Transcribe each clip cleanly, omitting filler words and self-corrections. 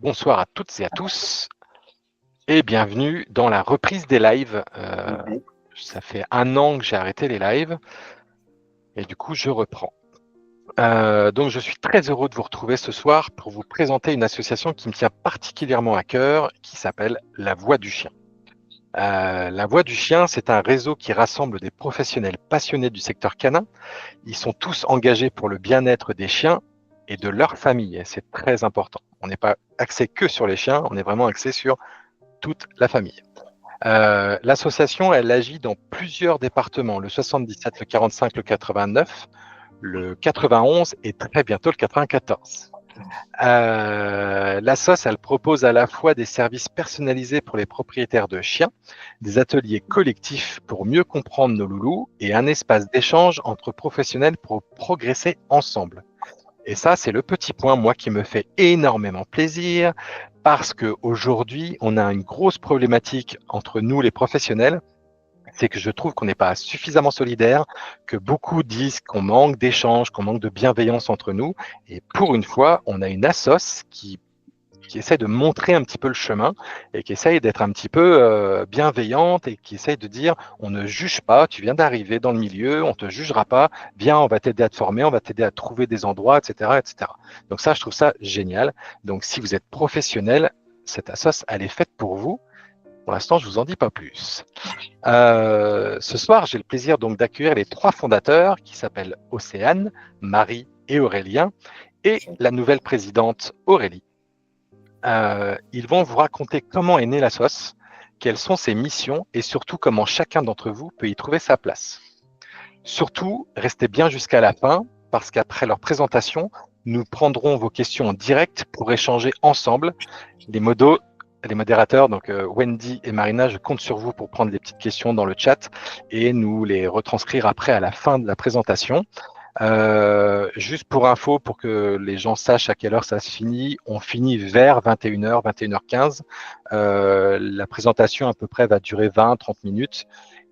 Bonsoir à toutes et à tous et bienvenue dans la reprise des lives. Ça fait 1 an que j'ai arrêté les lives et du coup je reprends. Donc je suis très heureux de vous retrouver ce soir pour vous présenter une association qui me tient particulièrement à cœur qui s'appelle La Voix du Chien. La Voix du Chien, c'est un réseau qui rassemble des professionnels passionnés du secteur canin. Ils sont tous engagés pour le bien-être des chiens et de leur famille. Et c'est très important. On n'est pas axé que sur les chiens, on est vraiment axé sur toute la famille. L'association, elle agit dans plusieurs départements, le 77, le 45, le 89, le 91 et très bientôt le 94. L'ASSOS, elle propose à la fois des services personnalisés pour les propriétaires de chiens, des ateliers collectifs pour mieux comprendre nos loulous et un espace d'échange entre professionnels pour progresser ensemble. Et ça, c'est le petit point, moi, qui me fait énormément plaisir parce qu'aujourd'hui, on a une grosse problématique entre nous, les professionnels, c'est que je trouve qu'on n'est pas suffisamment solidaires, que beaucoup disent qu'on manque d'échanges, qu'on manque de bienveillance entre nous. Et pour une fois, on a une assoce qui essaie de montrer un petit peu le chemin et qui essaye d'être un petit peu bienveillante et qui essaye de dire on ne juge pas, tu viens d'arriver dans le milieu, on ne te jugera pas, viens, on va t'aider à te former, on va t'aider à trouver des endroits, etc., etc. Donc ça, je trouve ça génial. Donc si vous êtes professionnel, cette assoce, elle est faite pour vous. Pour l'instant, je vous en dis pas plus. Ce soir, j'ai le plaisir donc d'accueillir les 3 fondateurs qui s'appellent Océane, Marie et Aurélien, et la nouvelle présidente Aurélie. Ils vont vous raconter comment est née la sauce, quelles sont ses missions et surtout comment chacun d'entre vous peut y trouver sa place. Surtout, restez bien jusqu'à la fin parce qu'après leur présentation, nous prendrons vos questions en direct pour échanger ensemble. Les modérateurs, donc Wendy et Marina, je compte sur vous pour prendre des petites questions dans le chat et nous les retranscrire après à la fin de la présentation. Juste pour info, pour que les gens sachent à quelle heure ça se finit, on finit vers 21h, 21h15. La présentation à peu près va durer 20-30 minutes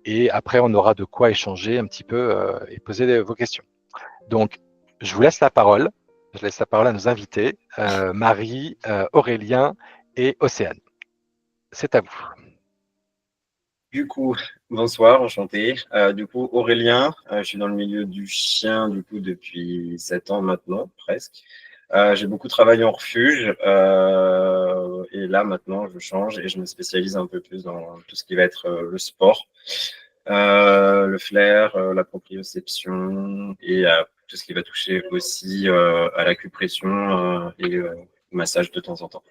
et après on aura de quoi échanger un petit peu et poser vos questions. Donc, je vous laisse la parole. Je laisse la parole à nos invités, Marie, Aurélien et Océane. C'est à vous. Du coup, bonsoir, enchanté. Du coup, Aurélien, je suis dans le milieu du chien du coup depuis 7 ans maintenant, presque. J'ai beaucoup travaillé en refuge et là maintenant je change et je me spécialise un peu plus dans tout ce qui va être le sport, le flair, la proprioception et tout ce qui va toucher aussi à l'acupression et au massage de temps en temps.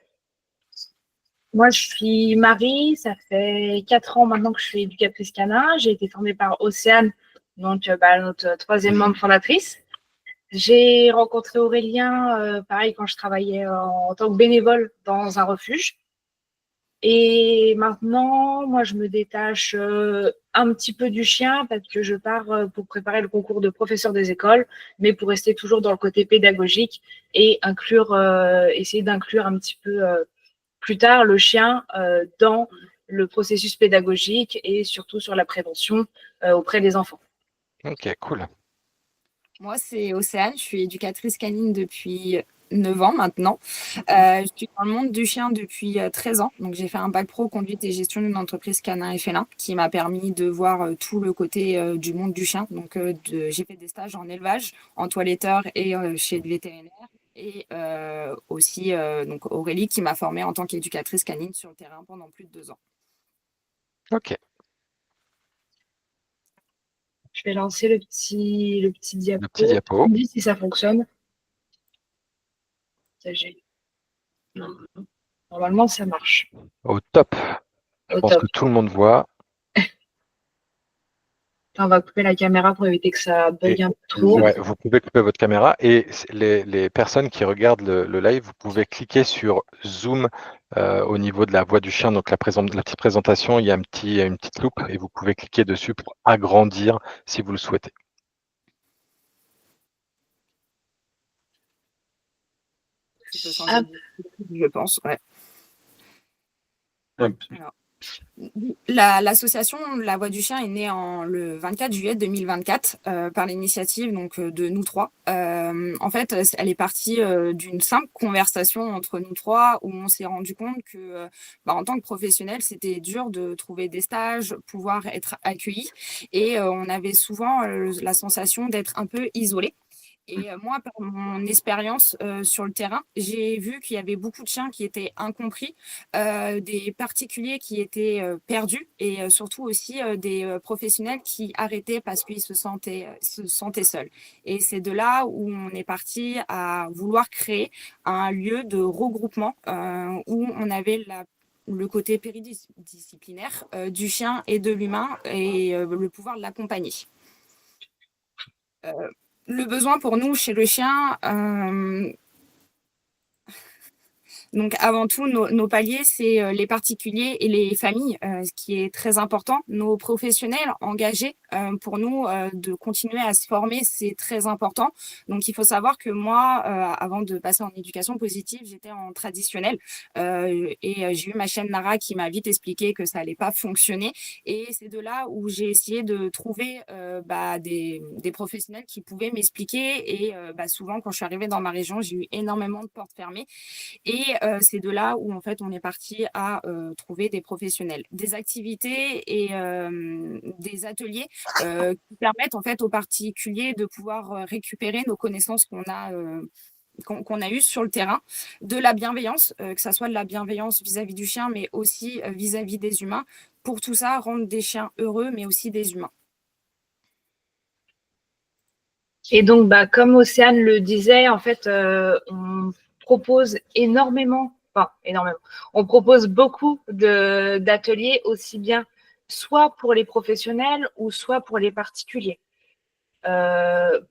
Moi, je suis Marie, ça fait 4 ans maintenant que je suis éducatrice canin. J'ai été formée par Océane, donc notre 3e membre fondatrice. J'ai rencontré Aurélien, pareil, quand je travaillais en tant que bénévole dans un refuge. Et maintenant, moi, je me détache un petit peu du chien parce que je pars pour préparer le concours de professeur des écoles, mais pour rester toujours dans le côté pédagogique et essayer d'inclure un petit peu plus tard le chien dans le processus pédagogique et surtout sur la prévention auprès des enfants. Ok, cool. Moi, c'est Océane, je suis éducatrice canine depuis 9 ans maintenant. Je suis dans le monde du chien depuis 13 ans. Donc, j'ai fait un bac pro conduite et gestion d'une entreprise canin et félin qui m'a permis de voir tout le côté du monde du chien. Donc, j'ai fait des stages en élevage, en toiletteur et chez le vétérinaire. Et aussi donc Aurélie qui m'a formée en tant qu'éducatrice canine sur le terrain pendant plus de 2 ans. Ok. Je vais lancer le petit diapo. Le petit diapo. On me dit si ça fonctionne. Normalement, ça marche. Au top. Je pense que tout le monde voit. On va couper la caméra pour éviter que ça bug un peu trop. Ouais, vous pouvez couper votre caméra et les personnes qui regardent le live, vous pouvez cliquer sur Zoom au niveau de la voix du chien. Donc la petite présentation, il y a une petite loupe et vous pouvez cliquer dessus pour agrandir si vous le souhaitez. Tu peux changer je pense, ouais. Hop. L'association La Voix du Chien est née le 24 juillet 2024 par l'initiative de nous trois. En fait, elle est partie d'une simple conversation entre nous trois où on s'est rendu compte que, en tant que professionnel, c'était dur de trouver des stages, pouvoir être accueilli, et on avait souvent la sensation d'être un peu isolé. Et moi, par mon expérience sur le terrain, j'ai vu qu'il y avait beaucoup de chiens qui étaient incompris, des particuliers qui étaient perdus, et surtout aussi des professionnels qui arrêtaient parce qu'ils se sentaient seuls. Et c'est de là où on est parti à vouloir créer un lieu de regroupement où on avait le côté péridisciplinaire du chien et de l'humain, et le pouvoir de l'accompagner. Le besoin pour nous chez le chien, donc avant tout, nos paliers, c'est les particuliers et les familles, ce qui est très important. Nos professionnels engagés, pour nous, de continuer à se former, c'est très important. Donc il faut savoir que moi, avant de passer en éducation positive, j'étais en traditionnel, et j'ai eu ma chaîne Nara qui m'a vite expliqué que ça allait pas fonctionner. Et c'est de là où j'ai essayé de trouver des professionnels qui pouvaient m'expliquer. Et souvent, quand je suis arrivée dans ma région, j'ai eu énormément de portes fermées. Et c'est de là où en fait on est parti à trouver des professionnels, des activités et des ateliers qui permettent en fait aux particuliers de pouvoir récupérer nos connaissances qu'on a eues sur le terrain, de la bienveillance, que ça soit de la bienveillance vis-à-vis du chien, mais aussi vis-à-vis des humains. Pour tout ça, rendre des chiens heureux, mais aussi des humains. Et donc, comme Océane le disait, en fait, on propose on propose beaucoup d'ateliers, aussi bien soit pour les professionnels ou soit pour les particuliers.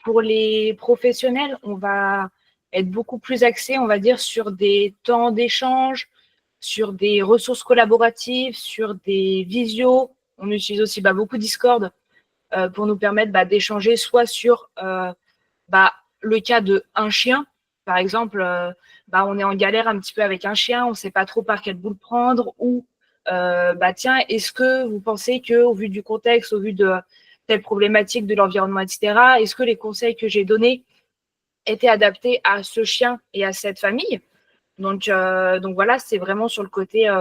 Pour les professionnels, on va être beaucoup plus axé, on va dire, sur des temps d'échange, sur des ressources collaboratives, sur des visios. On utilise aussi beaucoup Discord pour nous permettre d'échanger soit sur le cas d'un chien. Par exemple, on est en galère un petit peu avec un chien, on ne sait pas trop par quel bout le prendre, ou tiens, est-ce que vous pensez qu'au vu du contexte, au vu de telle problématique de l'environnement, etc., est-ce que les conseils que j'ai donnés étaient adaptés à ce chien et à cette famille? Donc voilà, c'est vraiment sur le côté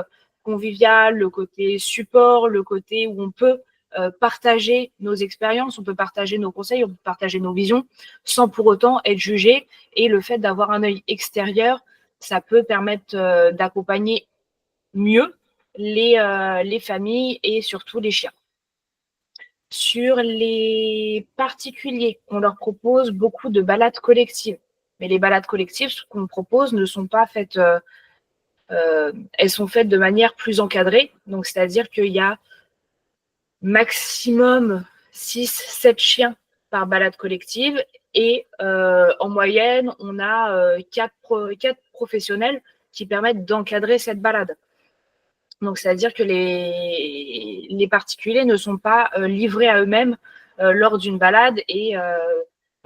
convivial, le côté support, le côté où on peut partager nos expériences, on peut partager nos conseils, on peut partager nos visions sans pour autant être jugé. Et le fait d'avoir un œil extérieur, ça peut permettre d'accompagner mieux les familles et surtout les chiens. Sur les particuliers, on leur propose beaucoup de balades collectives. Mais les balades collectives, ce qu'on propose, ne sont pas faites, elles sont faites de manière plus encadrée. Donc, c'est-à-dire qu'il y a maximum 6-7 chiens par balade collective. Et en moyenne, on a 4 professionnels qui permettent d'encadrer cette balade. Donc, c'est-à-dire que les particuliers ne sont pas livrés à eux-mêmes lors d'une balade et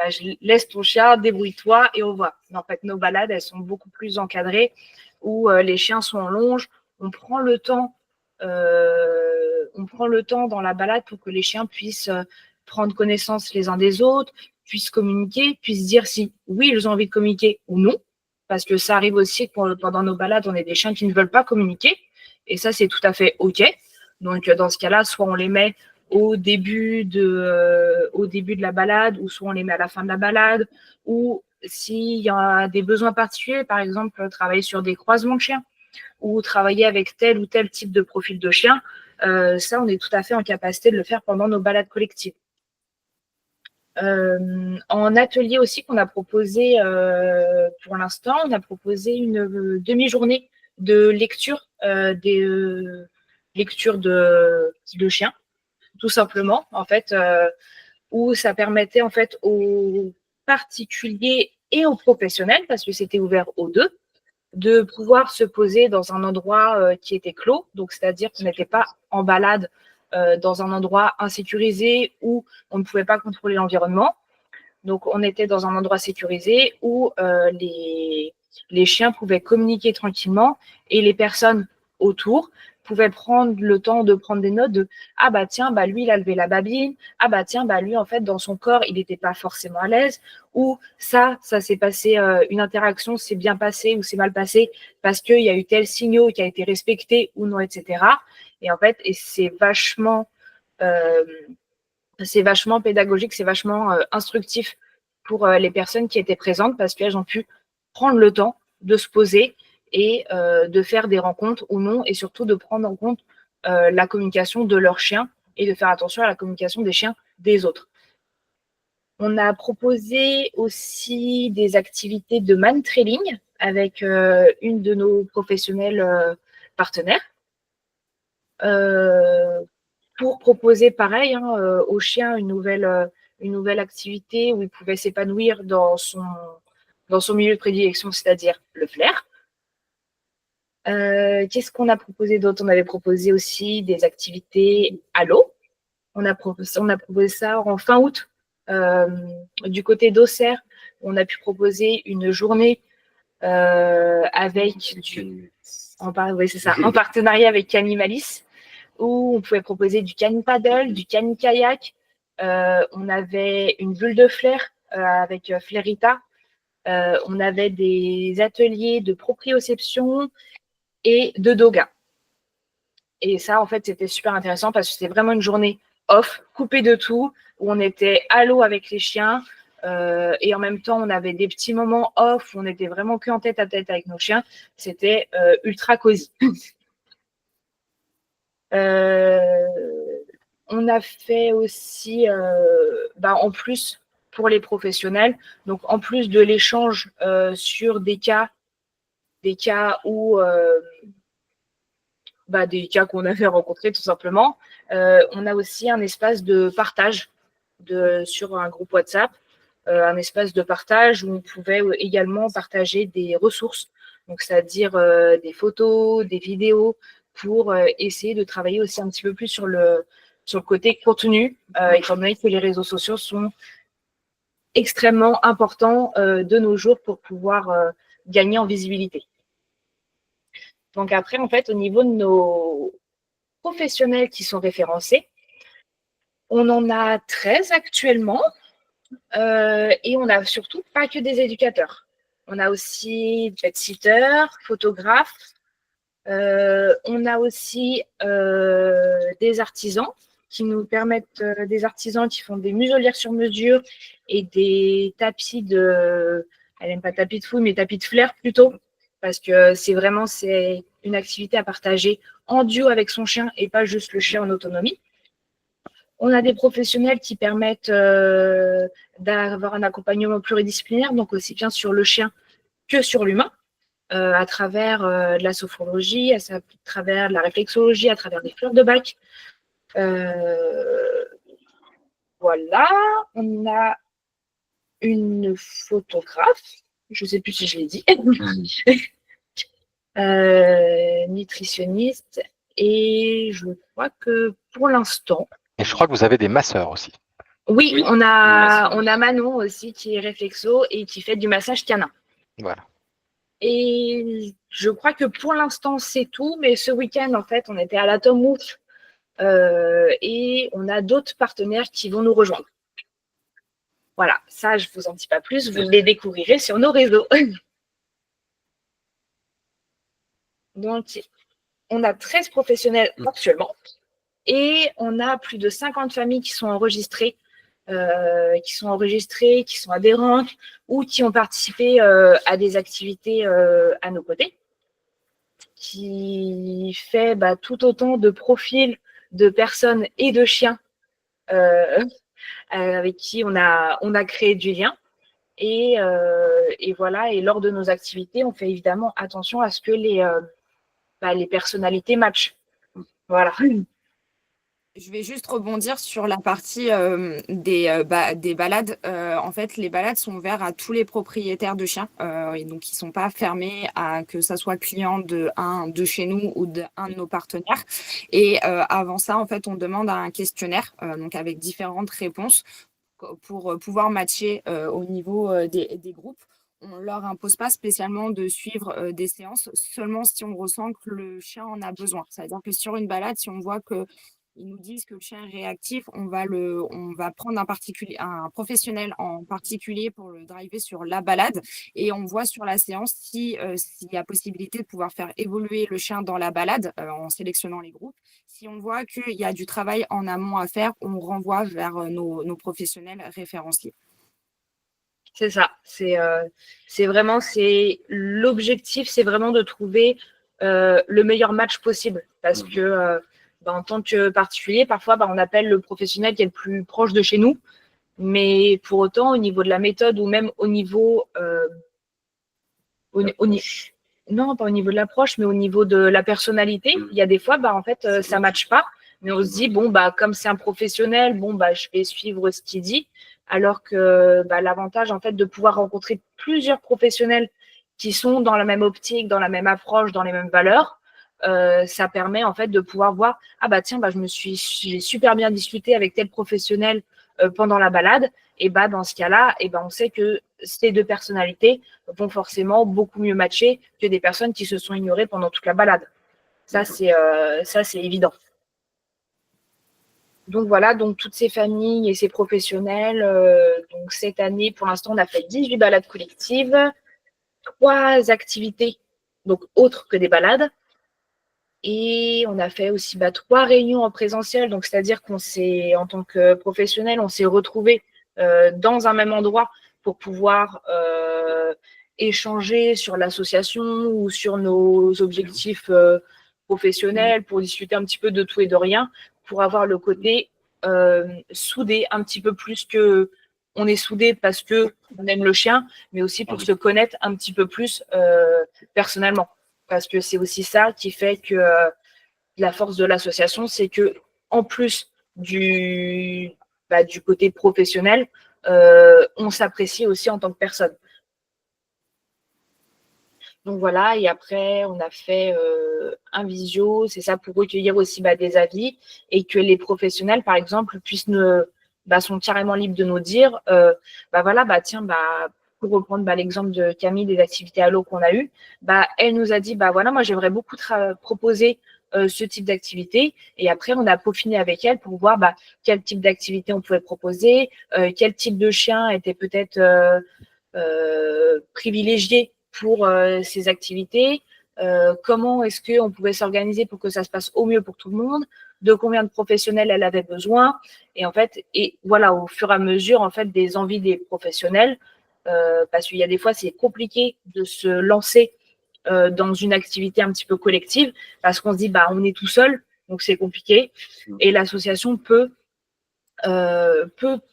je laisse ton chien, débrouille-toi et au revoir. En fait, nos balades, elles sont beaucoup plus encadrées où les chiens sont en longe. On prend le temps dans la balade pour que les chiens puissent prendre connaissance les uns des autres, puissent communiquer, puissent dire si oui, ils ont envie de communiquer ou non. Parce que ça arrive aussi que pendant nos balades, on a des chiens qui ne veulent pas communiquer. Et ça, c'est tout à fait OK. Donc, dans ce cas-là, soit on les met au début de la balade, ou soit on les met à la fin de la balade, ou s'il y a des besoins particuliers, par exemple, travailler sur des croisements de chiens, ou travailler avec tel ou tel type de profil de chien, ça, on est tout à fait en capacité de le faire pendant nos balades collectives. En atelier aussi qu'on a proposé pour l'instant, on a proposé une demi-journée de lecture, des lectures de chiens, tout simplement, en fait, où ça permettait en fait aux particuliers et aux professionnels, parce que c'était ouvert aux deux, de pouvoir se poser dans un endroit qui était clos, donc c'est-à-dire qu'on n'était pas en balade dans un endroit insécurisé où on ne pouvait pas contrôler l'environnement. Donc, on était dans un endroit sécurisé où les chiens pouvaient communiquer tranquillement et les personnes autour pouvaient prendre le temps de prendre des notes de « Ah bah tiens, bah lui, il a levé la babine. Ah bah tiens, bah lui, en fait, dans son corps, il n'était pas forcément à l'aise. Ou ça s'est passé, une interaction s'est bien passée ou c'est mal passé parce qu'il y a eu tel signaux qui a été respecté ou non, etc. » Et en fait, c'est vachement pédagogique, c'est vachement instructif pour les personnes qui étaient présentes parce qu'elles ont pu prendre le temps de se poser et de faire des rencontres ou non, et surtout de prendre en compte la communication de leurs chiens et de faire attention à la communication des chiens des autres. On a proposé aussi des activités de man trailing avec une de nos professionnels partenaires pour proposer pareil aux chiens une nouvelle activité où il pouvait s'épanouir dans son milieu de prédilection, c'est-à-dire le flair. Qu'est-ce qu'on a proposé d'autre? On avait proposé aussi des activités à l'eau. On a proposé ça en fin août. Du côté d'Auxerre, on a pu proposer une journée avec en partenariat avec Canimalis, où on pouvait proposer du cani-paddle, du cani-kayak. On avait une bulle de flair avec Flairita. On avait des ateliers de proprioception et de doga. Et ça, en fait, c'était super intéressant parce que c'était vraiment une journée off, coupée de tout, où on était à l'eau avec les chiens. Et en même temps, on avait des petits moments off où on était vraiment que en tête à tête avec nos chiens. C'était ultra cosy. On a fait aussi, en plus pour les professionnels, donc en plus de l'échange sur des cas où des cas qu'on avait rencontrés tout simplement, on a aussi un espace de partage sur un groupe WhatsApp, un espace de partage où on pouvait également partager des ressources, donc c'est-à-dire des photos, des vidéos, pour essayer de travailler aussi un petit peu plus sur le côté contenu, étant donné que les réseaux sociaux sont extrêmement importants de nos jours pour pouvoir gagner en visibilité. Donc après, en fait, au niveau de nos professionnels qui sont référencés, on en a 13 actuellement, et on n'a surtout pas que des éducateurs. On a aussi pet-sitters, photographes, on a aussi des artisans qui nous permettent, des artisans qui font des muselières sur mesure et des tapis elle n'aime pas tapis de fouille, mais tapis de flair plutôt, parce que c'est une activité à partager en duo avec son chien et pas juste le chien en autonomie. On a des professionnels qui permettent d'avoir un accompagnement pluridisciplinaire, donc aussi bien sur le chien que sur l'humain, à travers de la sophrologie, à travers de la réflexologie, à travers des fleurs de bac. Voilà, on a une photographe, je ne sais plus si je l'ai dit, nutritionniste, et je crois que pour l'instant... Et je crois que vous avez des masseurs aussi. Oui, on a Manon aussi qui est réflexo et qui fait du massage canin. Voilà. Et je crois que pour l'instant, c'est tout. Mais ce week-end, en fait, on était à la Tom Wolf et on a d'autres partenaires qui vont nous rejoindre. Voilà, ça, je ne vous en dis pas plus. Vous les découvrirez sur nos réseaux. Donc, on a 13 professionnels actuellement et on a plus de 50 familles qui sont enregistrées, qui sont adhérentes ou qui ont participé à des activités à nos côtés, qui fait tout autant de profils de personnes et de chiens avec qui on a créé du lien. Et voilà, et lors de nos activités, on fait évidemment attention à ce que les personnalités matchent. Voilà. Je vais juste rebondir sur la partie des balades. En fait, les balades sont ouvertes à tous les propriétaires de chiens. Et donc, ils ne sont pas fermés à que ça soit client de chez nous ou d'un de nos partenaires. Et avant ça, en fait, on demande un questionnaire donc avec différentes réponses pour pouvoir matcher au niveau des groupes. on leur impose pas spécialement de suivre des séances seulement si on ressent que le chien en a besoin. C'est-à-dire que sur une balade, si on voit que ils nous disent que le chien est réactif, on va prendre un professionnel en particulier pour le driver sur la balade et on voit sur la séance s'il y a possibilité de pouvoir faire évoluer le chien dans la balade en sélectionnant les groupes. Si on voit qu'il y a du travail en amont à faire, on renvoie vers nos professionnels référenciés. C'est ça. C'est l'objectif, c'est vraiment de trouver le meilleur match possible. Parce que en tant que particulier, parfois, on appelle le professionnel qui est le plus proche de chez nous. Mais pour autant, au niveau de la méthode ou même au niveau non, pas au niveau de l'approche, mais au niveau de la personnalité, il y a des fois, en fait, ça ne matche pas. Mais on se dit, bon, comme c'est un professionnel, bon, je vais suivre ce qu'il dit. Alors que l'avantage, en fait, de pouvoir rencontrer plusieurs professionnels qui sont dans la même optique, dans la même approche, dans les mêmes valeurs, ça permet, en fait, de pouvoir voir, tiens, j'ai super bien discuté avec tel professionnel pendant la balade. Et dans ce cas-là, on sait que ces deux personnalités vont forcément beaucoup mieux matcher que des personnes qui se sont ignorées pendant toute la balade. Ça, c'est évident. Donc voilà, donc toutes ces familles et ces professionnels, donc cette année, pour l'instant, on a fait 18 balades collectives, 3 activités, donc autres que des balades. Et on a fait aussi 3 réunions en présentiel, donc c'est-à-dire en tant que professionnel, on s'est retrouvés dans un même endroit pour pouvoir échanger sur l'association ou sur nos objectifs professionnels, pour discuter un petit peu de tout et de rien, pour avoir le côté soudé un petit peu plus que on est soudé parce que on aime le chien, mais aussi pour se connaître un petit peu plus personnellement. Parce que c'est aussi ça qui fait que la force de l'association, c'est que en plus du côté professionnel, on s'apprécie aussi en tant que personne. Donc voilà, et après, on a fait un visio, c'est ça, pour recueillir aussi des avis et que les professionnels, par exemple, sont carrément libres de nous dire, pour reprendre l'exemple de Camille des activités à l'eau qu'on a eues, elle nous a dit, moi j'aimerais beaucoup proposer ce type d'activité. Et après, on a peaufiné avec elle pour voir quel type d'activité on pouvait proposer, quel type de chien était peut-être privilégié pour ces activités, comment est-ce qu'on pouvait s'organiser pour que ça se passe au mieux pour tout le monde, de combien de professionnels elle avait besoin. Et en fait, voilà, au fur et à mesure en fait, des envies des professionnels, parce qu'il y a des fois, c'est compliqué de se lancer dans une activité un petit peu collective, parce qu'on se dit, on est tout seul, donc c'est compliqué. Et l'association peut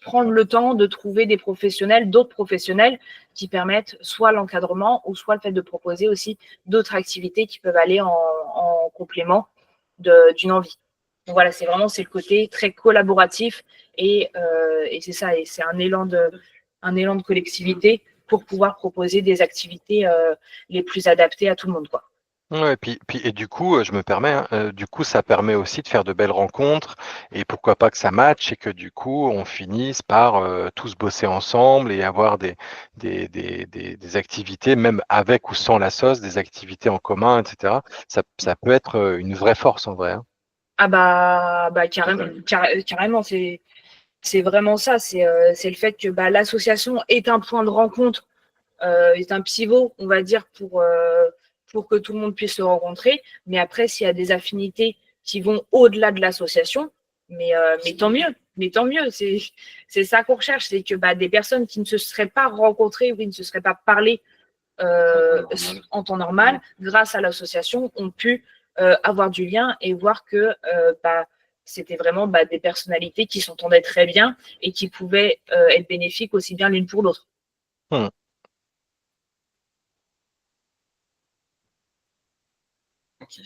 prendre le temps de trouver d'autres professionnels qui permettent soit l'encadrement ou soit le fait de proposer aussi d'autres activités qui peuvent aller en complément d'une envie. Donc voilà, c'est le côté très collaboratif et c'est ça, et c'est un élan de collectivité pour pouvoir proposer des activités les plus adaptées à tout le monde, quoi. Ouais, et du coup, je me permets, du coup, ça permet aussi de faire de belles rencontres et pourquoi pas que ça matche et que du coup, on finisse par tous bosser ensemble et avoir des activités, même avec ou sans la sauce, des activités en commun, etc. Ça peut être une vraie force en vrai, hein. Carrément, c'est vraiment ça. C'est le fait que l'association est un point de rencontre, est un pivot, on va dire, pour que tout le monde puisse se rencontrer. Mais après, s'il y a des affinités qui vont au-delà de l'association, mais tant mieux. Mais tant mieux. C'est ça qu'on recherche. C'est que des personnes qui ne se seraient pas rencontrées ou qui ne se seraient pas parlé en temps normal, grâce à l'association, ont pu avoir du lien et voir que c'était vraiment des personnalités qui s'entendaient très bien et qui pouvaient être bénéfiques aussi bien l'une pour l'autre. Ok.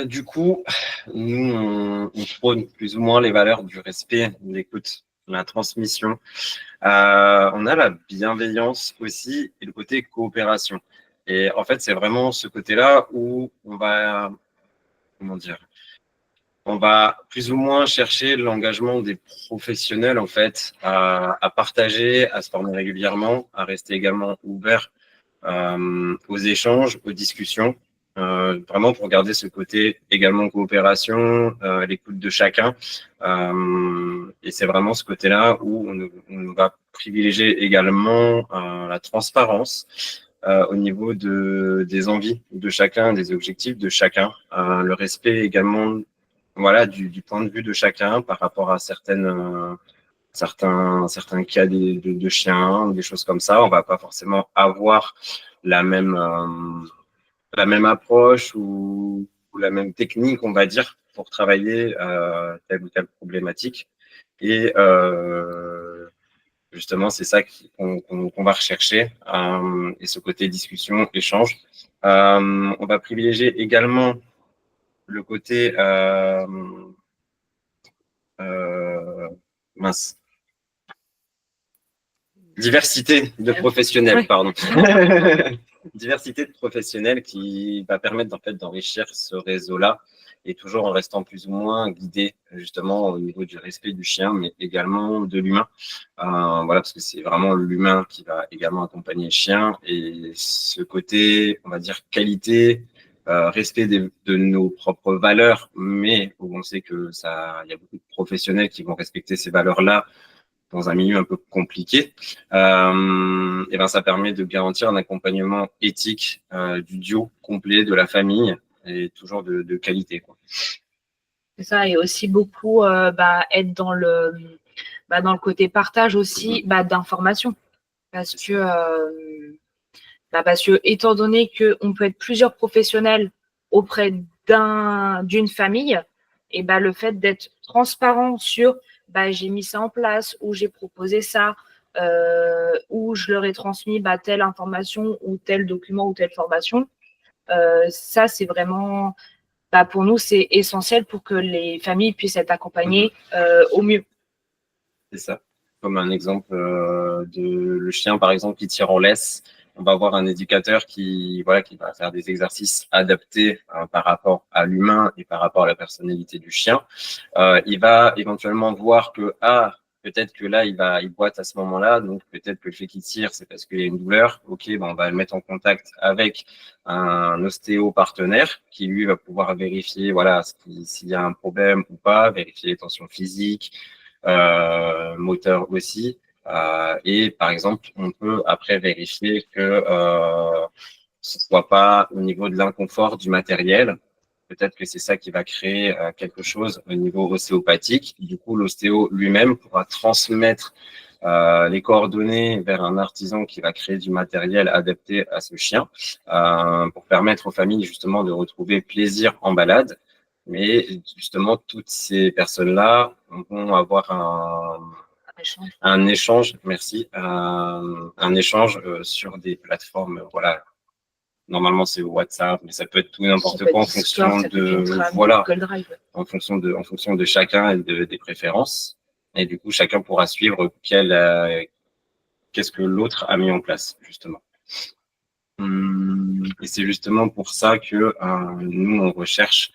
Du coup, nous, on prône plus ou moins les valeurs du respect, de l'écoute, de la transmission. On a la bienveillance aussi et le côté coopération. Et en fait, c'est vraiment ce côté-là où on va, comment dire, on va plus ou moins chercher l'engagement des professionnels en fait à partager, à se former régulièrement, à rester également ouvert aux échanges, aux discussions, vraiment pour garder ce côté également coopération, l'écoute de chacun. Et c'est vraiment ce côté-là où on va privilégier également la transparence au niveau des envies de chacun, des objectifs de chacun, le respect également voilà, du point de vue de chacun par rapport à certains cas de chiens, des choses comme ça. On va pas forcément avoir la même, approche ou la même technique, on va dire, pour travailler telle ou telle problématique. Et justement, c'est ça qu'on va rechercher, et ce côté discussion, échange. On va privilégier également le côté mince. Diversité de professionnels, pardon. Diversité de professionnels qui va permettre en fait d'enrichir ce réseau-là et toujours en restant plus ou moins guidé justement au niveau du respect du chien, mais également de l'humain. Voilà, parce que c'est vraiment l'humain qui va également accompagner le chien et ce côté, on va dire, qualité, respect de nos propres valeurs, mais où on sait que il y a beaucoup de professionnels qui vont respecter ces valeurs-là dans un milieu un peu compliqué, et ben ça permet de garantir un accompagnement éthique du duo complet de la famille et toujours de qualité, quoi. C'est ça, et aussi beaucoup être dans le côté partage aussi d'informations. Parce que étant donné qu'on peut être plusieurs professionnels auprès d'une famille, et le fait d'être transparent sur j'ai mis ça en place, ou j'ai proposé ça, ou je leur ai transmis telle information ou tel document ou telle formation, ça c'est vraiment, pour nous, c'est essentiel pour que les familles puissent être accompagnées au mieux. C'est ça. Comme un exemple de le chien, par exemple, qui tire en laisse, on va avoir un éducateur qui va faire des exercices adaptés par rapport à l'humain et par rapport à la personnalité du chien. Il va éventuellement voir que peut-être que là, il boite à ce moment-là, donc peut-être que le fait qu'il tire, c'est parce qu'il y a une douleur. Ok, on va le mettre en contact avec un ostéo partenaire qui, lui, va pouvoir vérifier s'il y a un problème ou pas, vérifier les tensions physiques, moteur aussi. Et par exemple, on peut après vérifier que ce soit pas au niveau de l'inconfort du matériel. Peut-être que c'est ça qui va créer quelque chose au niveau ostéopathique. Du coup, l'ostéo lui-même pourra transmettre les coordonnées vers un artisan qui va créer du matériel adapté à ce chien pour permettre aux familles justement de retrouver plaisir en balade. Mais justement, toutes ces personnes-là vont avoir un échange, merci, un échange sur des plateformes, voilà. Normalement, c'est WhatsApp, mais ça peut être tout n'importe quoi en fonction en fonction de chacun et des préférences. Et du coup, chacun pourra suivre qu'est-ce que l'autre a mis en place, justement. Et c'est justement pour ça que nous, on recherche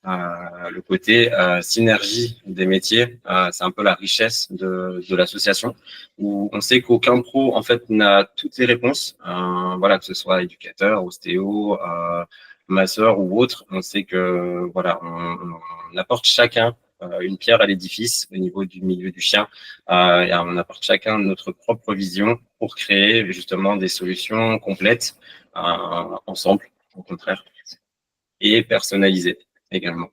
le côté synergie des métiers. C'est un peu la richesse de l'association, où on sait qu'aucun pro, en fait, n'a toutes les réponses. Que ce soit éducateur, ostéo, masseur ou autre. On sait que, on apporte chacun une pierre à l'édifice au niveau du milieu du chien. Et on apporte chacun notre propre vision pour créer justement des solutions complètes ensemble, au contraire, et personnalisées également.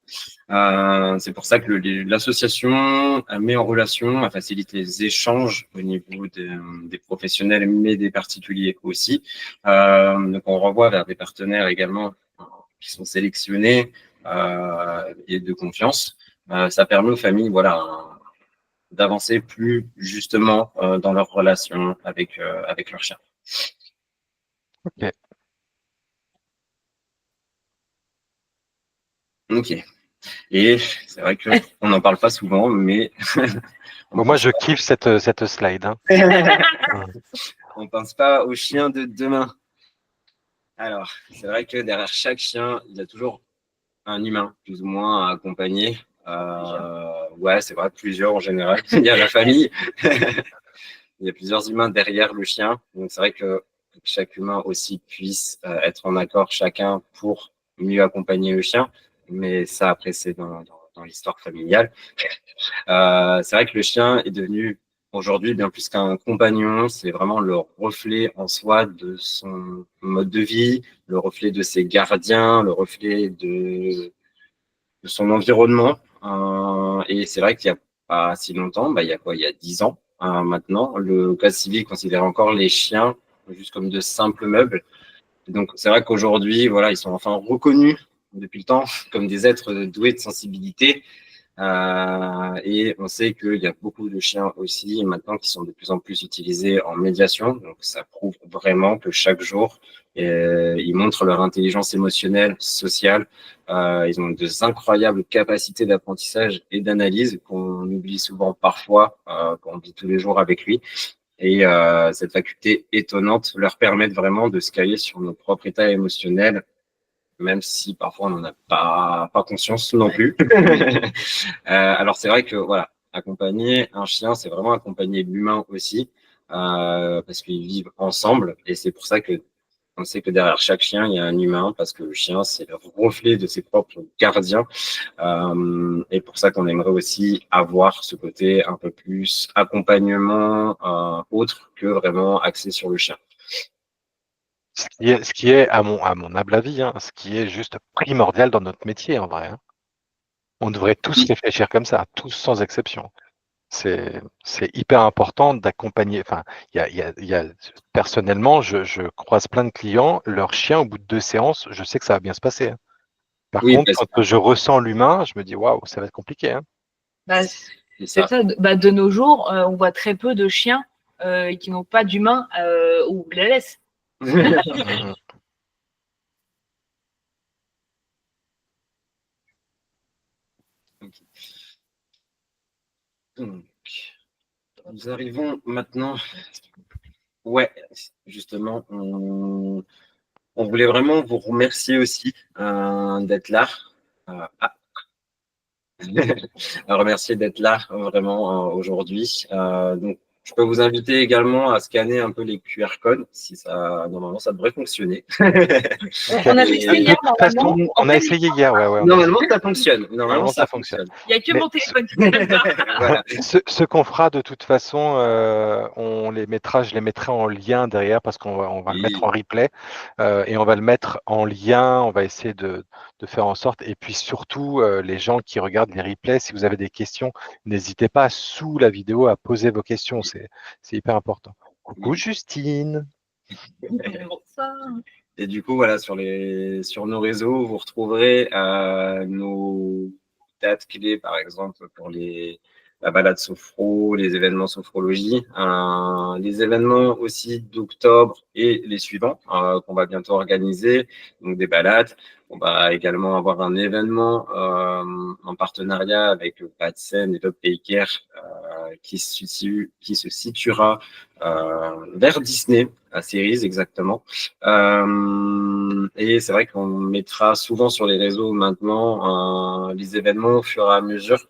C'est pour ça que l'association met en relation, à faciliter les échanges au niveau des professionnels, mais des particuliers aussi. Donc on renvoie vers des partenaires également qui sont sélectionnés et de confiance. Ça permet aux familles, d'avancer plus justement dans leur relation avec leur chien. Ok. Ok. Et c'est vrai qu'on n'en parle pas souvent, mais Moi, je kiffe cette slide. Hein. On ne pense pas aux chiens de demain. Alors, c'est vrai que derrière chaque chien, il y a toujours un humain, plus ou moins, à accompagner. Ouais, c'est vrai, plusieurs en général. Il y a la famille. Il y a plusieurs humains derrière le chien. Donc, c'est vrai que chaque humain aussi puisse être en accord chacun pour mieux accompagner le chien. Mais ça, après, c'est dans l'histoire familiale. C'est vrai que le chien est devenu aujourd'hui bien plus qu'un compagnon. C'est vraiment le reflet en soi de son mode de vie, le reflet de ses gardiens, le reflet de son environnement. Et c'est vrai qu'il n'y a pas si longtemps, il y a quoi, il y a 10 ans maintenant, le Code civil considérait encore les chiens juste comme de simples meubles. Donc c'est vrai qu'aujourd'hui, voilà, ils sont enfin reconnus depuis le temps comme des êtres doués de sensibilité. Et on sait qu'il y a beaucoup de chiens aussi maintenant qui sont de plus en plus utilisés en médiation. Donc ça prouve vraiment que chaque jour, ils montrent leur intelligence émotionnelle, sociale. Ils ont de incroyables capacités d'apprentissage et d'analyse qu'on oublie souvent parfois quand on vit tous les jours avec lui. Et cette faculté étonnante leur permet vraiment de se caler sur nos propres états émotionnels, même si parfois on n'en a pas conscience non plus. Alors c'est vrai que voilà, accompagner un chien, c'est vraiment accompagner l'humain aussi, parce qu'ils vivent ensemble, et c'est pour ça que on sait que derrière chaque chien, il y a un humain, parce que le chien, c'est le reflet de ses propres gardiens. Et pour ça qu'on aimerait aussi avoir ce côté un peu plus accompagnement autre que vraiment axé sur le chien. Ce qui est à mon humble avis, hein, ce qui est juste primordial dans notre métier en vrai. Hein. On devrait tous réfléchir comme ça, tous sans exception. C'est hyper important d'accompagner. Enfin, personnellement, je croise plein de clients, leur chien, au bout de 2 séances, je sais que ça va bien se passer. Hein. Par Oui, contre, parce quand je ressens l'humain, je me dis waouh, ça va être compliqué. Hein. Bah, c'est c'est ça. ça. De nos jours, on voit très peu de chiens qui n'ont pas d'humain ou la laisse. Mhm. Ok. Donc, nous arrivons maintenant. Ouais, justement, on voulait vraiment vous remercier aussi d'être là. Ah, remercier d'être là vraiment aujourd'hui. Donc, je peux vous inviter également à scanner un peu les QR codes, si ça, normalement, ça devrait fonctionner. On a testé De hier, toute façon, normalement. on a essayé hier, ouais. Normalement, ça fonctionne. Normalement, ça fonctionne. Il n'y a que Mais mon téléphone qui n'aime pas. Voilà. Ce qu'on fera de toute façon, je les mettrai en lien derrière parce on va le mettre en replay et on va le mettre en lien. On va essayer de faire en sorte. Et puis surtout, les gens qui regardent les replays, si vous avez des questions, n'hésitez pas sous la vidéo à poser vos questions. C'est hyper important. Coucou Oui. Justine. Et du coup, voilà, sur nos réseaux, vous retrouverez nos dates clés, par exemple, pour la balade sophro, les événements sophrologie, les événements aussi d'octobre et les suivants qu'on va bientôt organiser, donc des balades. On va également avoir un événement en partenariat avec Patsen et Top Care qui se situera vers Disney, à Cerise exactement. Et c'est vrai qu'on mettra souvent sur les réseaux maintenant les événements au fur et à mesure,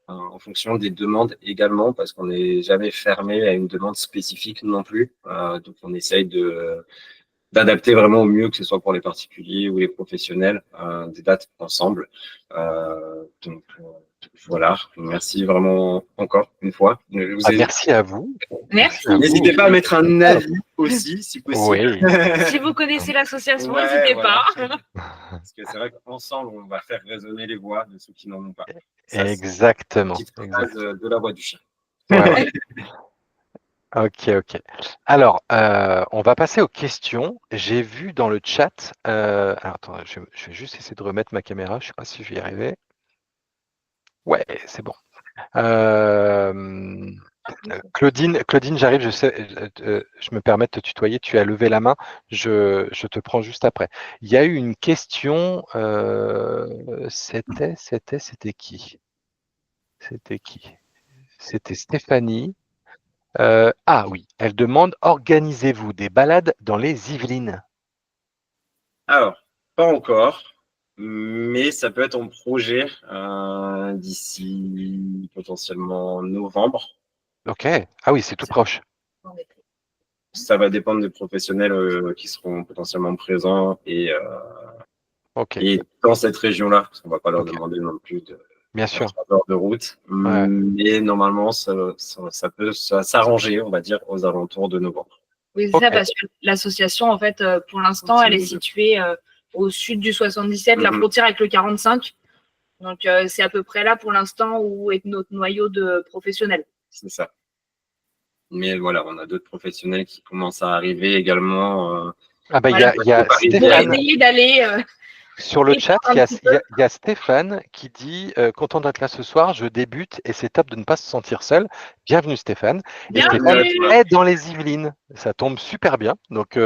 en fonction des demandes également, parce qu'on n'est jamais fermé à une demande spécifique non plus. Donc on essaye d'adapter vraiment au mieux, que ce soit pour les particuliers ou les professionnels, des dates ensemble. Donc voilà, merci vraiment encore une fois. Merci à vous. Merci. N'hésitez pas à mettre un avis aussi, si possible. Oui. Si vous connaissez l'association, Ouais, n'hésitez voilà. pas. Parce que c'est vrai qu'ensemble, on va faire résonner les voix de ceux qui n'en ont pas. Ça, c'est Exactement. une petite phrase de la voix du chien. Ouais. Ok. Alors, on va passer aux questions. J'ai vu dans le chat. Alors, attends, je vais juste essayer de remettre ma caméra. Je ne sais pas si je vais y arriver. Ouais, c'est bon. Claudine, j'arrive. Je sais. Je me permets de te tutoyer. Tu as levé la main. Je te prends juste après. Il y a eu une question. C'était qui? C'était qui? C'était Stéphanie. Ah oui, elle demande, organisez-vous des balades dans les Yvelines? Alors, pas encore, mais ça peut être en projet d'ici potentiellement novembre. Ok. Ah oui, c'est tout proche. Ça va dépendre des professionnels qui seront potentiellement présents Ok. et dans cette région-là, parce qu'on ne va pas leur Ok. demander non plus de Bien faire sûr. 3 heures de route. Ouais. Mais normalement, ça peut s'arranger, on va dire, aux alentours de novembre. Oui, c'est Ok. ça, parce que l'association, en fait, pour l'instant, elle est située au sud du 77, la frontière avec le 45. Donc, c'est à peu près là, pour l'instant, où est notre noyau de professionnels. C'est ça. Mais voilà, on a d'autres professionnels qui commencent à arriver également. Ah bah, il Voilà. y a Pour Stéphane. essayer d'aller. Sur le chat, un petit peu. il y a Stéphane qui dit content d'être là ce soir, je débute et c'est top de ne pas se sentir seul. Bienvenue Stéphane. Et Stéphane Bienvenue. est dans les Yvelines. Ça tombe super bien. Donc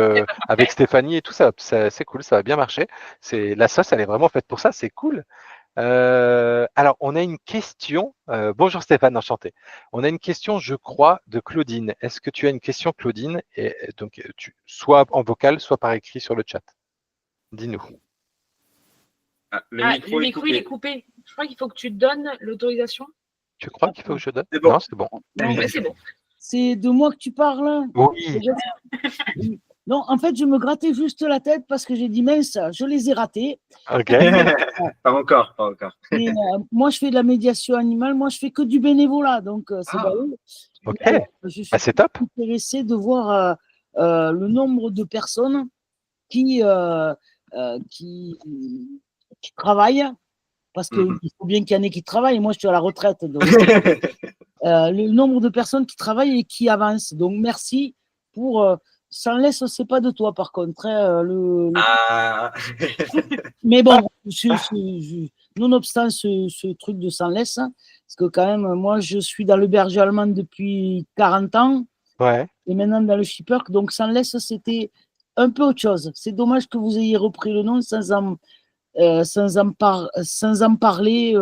avec Stéphanie et tout ça, c'est cool, ça va bien marcher. La sauce, elle est vraiment faite pour ça, c'est cool. Alors, on a une question. Bonjour Stéphane, enchanté. On a une question, je crois, de Claudine. Est-ce que tu as une question, Claudine? Et donc, soit en vocal, soit par écrit sur le chat. Dis-nous. Le micro, il est coupé. Je crois qu'il faut que tu donnes l'autorisation. Tu crois qu'il faut que je donne? C'est bon. Non, c'est bon. Non, Oui, c'est bon. c'est de moi que tu parles. Oui. Non, en fait, je me grattais juste la tête parce que j'ai dit mince, je les ai ratés. Ok. Pas encore. Mais, moi, je fais de la médiation animale. Moi, je fais que du bénévolat, donc c'est pas eux. Ok. Mais, je suis C'est top. intéressée de voir le nombre de personnes qui travaillent, parce qu'il faut bien qu'il y en ait qui travaillent. Moi, je suis à la retraite, donc le nombre de personnes qui travaillent et qui avancent. Donc, merci pour. Ça ne laisse, c'est pas de toi, par contre. Mais bon, nonobstant ce truc de s'en laisse, parce que quand même, moi, je suis dans le berger allemand depuis 40 ans. Ouais. Et maintenant dans le shipper, donc s'en laisse, c'était un peu autre chose. C'est dommage que vous ayez repris le nom sans en parler,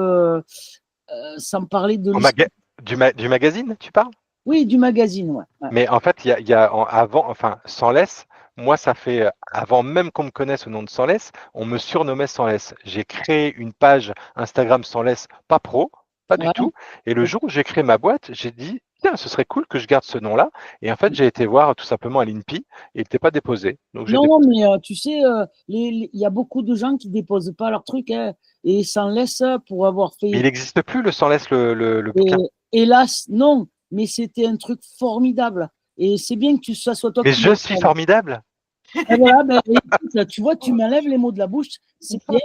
sans parler de Du magazine, tu parles? Oui, du magazine, ouais. Mais en fait, il y a avant, enfin, Sans Laisse, moi, ça fait, avant même qu'on me connaisse au nom de Sans Laisse, on me surnommait Sans Laisse. J'ai créé une page Instagram Sans Laisse, pas pro, pas du Ouais. tout. Et le jour où j'ai créé ma boîte, j'ai dit, tiens, ce serait cool que je garde ce nom-là. Et en fait, j'ai été voir tout simplement à l'INPI et il n'était pas déposé. Donc, j'ai Non, déposé. mais tu sais, il y a beaucoup de gens qui déposent pas leur truc, hein, et s'en laissent pour avoir Mais fait. il n'existe plus le Sans Laisse, le bouquin. Hélas, non, mais c'était un truc formidable. Et c'est bien que ça soit toi Mais qui je suis formidable. Et voilà, ben, écoute, tu vois, tu m'enlèves les mots de la bouche, c'est bien.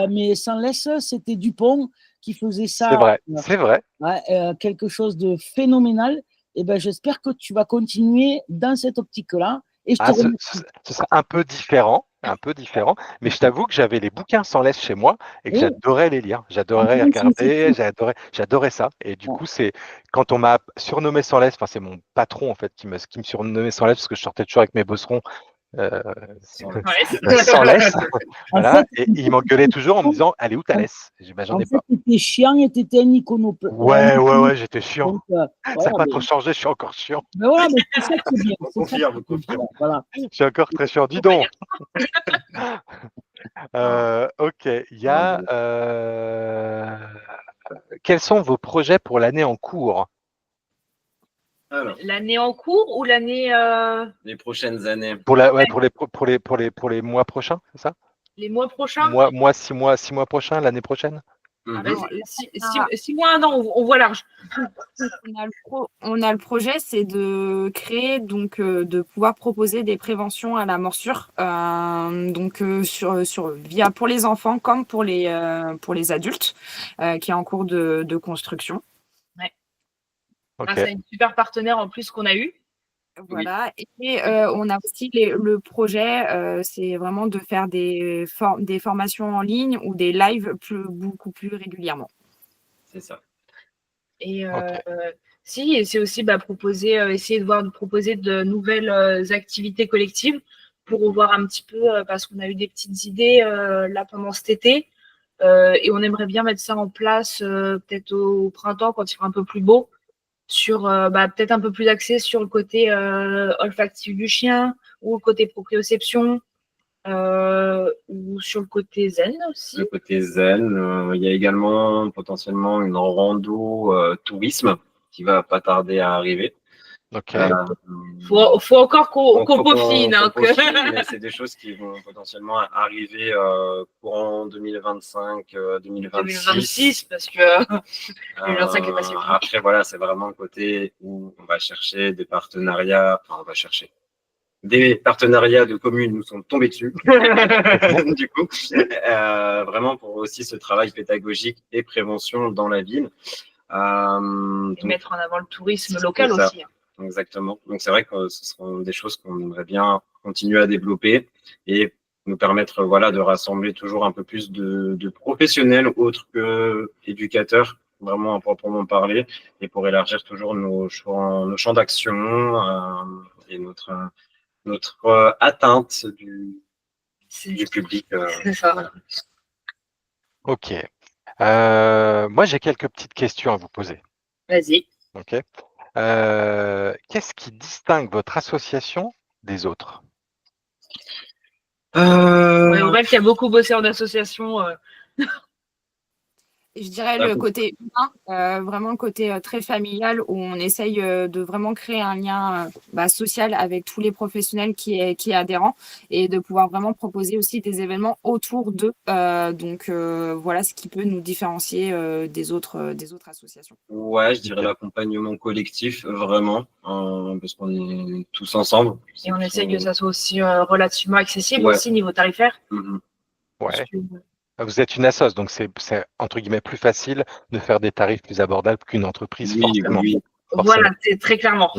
Mais Sans laisse, c'était Dupont qui faisait ça. C'est vrai, c'est vrai. Ouais, quelque chose de phénoménal. Et ben, j'espère que tu vas continuer dans cette optique-là. Et je te remercie. Ce sera un peu différent, mais je t'avoue que j'avais les bouquins Sans Laisse chez moi et que Oui. j'adorais les lire. J'adorais regarder, j'adorais ça. Et du coup, c'est quand on m'a surnommé Sans Laisse, enfin, c'est mon patron en fait qui me surnommait Sans Laisse parce que je sortais toujours avec mes bosserons. Sans laisse, voilà. Et il m'engueulait toujours en me disant, elle est où ta laisse? J'en ai pas. T'étais chiant et t'étais un iconoplasme. Ouais, j'étais chiant. Donc, Ça voilà, n'a pas trop changé, je suis encore chiant. mais voilà, mais c'est ça qui est bien. Confirme. Voilà. Je suis encore très chiant. Dis donc. Ok, il y a. Quels sont vos projets pour l'année en cours? Alors, L'année en cours ou l'année. les prochaines années. Pour les mois prochains, c'est ça? Les mois prochains? 6 mois prochains, l'année prochaine? Ah, vas-y, 6 mois, 1 an, on voit large. On a le projet, c'est de créer, donc de pouvoir proposer des préventions à la morsure, donc via pour les enfants comme pour les adultes, qui est en cours de construction. Ouais. Okay. C'est une super partenaire en plus qu'on a eu. Voilà, et on a aussi le projet, c'est vraiment de faire des formations en ligne ou des lives beaucoup plus régulièrement. C'est ça. Et et c'est aussi essayer de proposer de nouvelles activités collectives pour voir un petit peu, parce qu'on a eu des petites idées là pendant cet été, et on aimerait bien mettre ça en place peut-être au printemps quand il fera un peu plus beau, sur peut-être un peu plus axé sur le côté olfactif du chien ou le côté proprioception, Ou sur le côté zen aussi. Le côté zen. Il y a également potentiellement une rando tourisme qui va pas tarder à arriver. Ok. Faut encore qu'on Faut peaufine. qu'on Hein, peaufine, mais c'est des choses qui vont potentiellement arriver courant 2025, 2026. 2026, parce que 2025 est passé vite. Après, voilà, c'est vraiment le côté où on va chercher des partenariats. Enfin, on va chercher. Des partenariats de communes nous sont tombés dessus, du coup, vraiment pour aussi ce travail pédagogique et prévention dans la ville. Et mettre en avant le tourisme local aussi. Exactement. Donc c'est vrai que ce seront des choses qu'on aimerait bien continuer à développer et nous permettre voilà, de rassembler toujours un peu plus de professionnels autres que éducateurs, vraiment à proprement parler, et pour élargir toujours nos champs d'action et notre atteinte du public. C'est ça. Voilà. Ok. Moi, j'ai quelques petites questions à vous poser. Vas-y. Ok. Qu'est-ce qui distingue votre association des autres? Aurel qui a beaucoup bossé en association. Je dirais le côté humain, vraiment le côté très familial où on essaye de vraiment créer un lien social avec tous les professionnels qui est adhérent et de pouvoir vraiment proposer aussi des événements autour d'eux. Donc voilà ce qui peut nous différencier des autres associations. Ouais, je dirais l'accompagnement collectif, vraiment, parce qu'on est tous ensemble. Et on essaye que ça soit aussi relativement accessible aussi niveau tarifaire. Ouais. Vous êtes une assoce, donc c'est entre guillemets plus facile de faire des tarifs plus abordables qu'une entreprise, forcément. Oui. Voilà, c'est très clairement.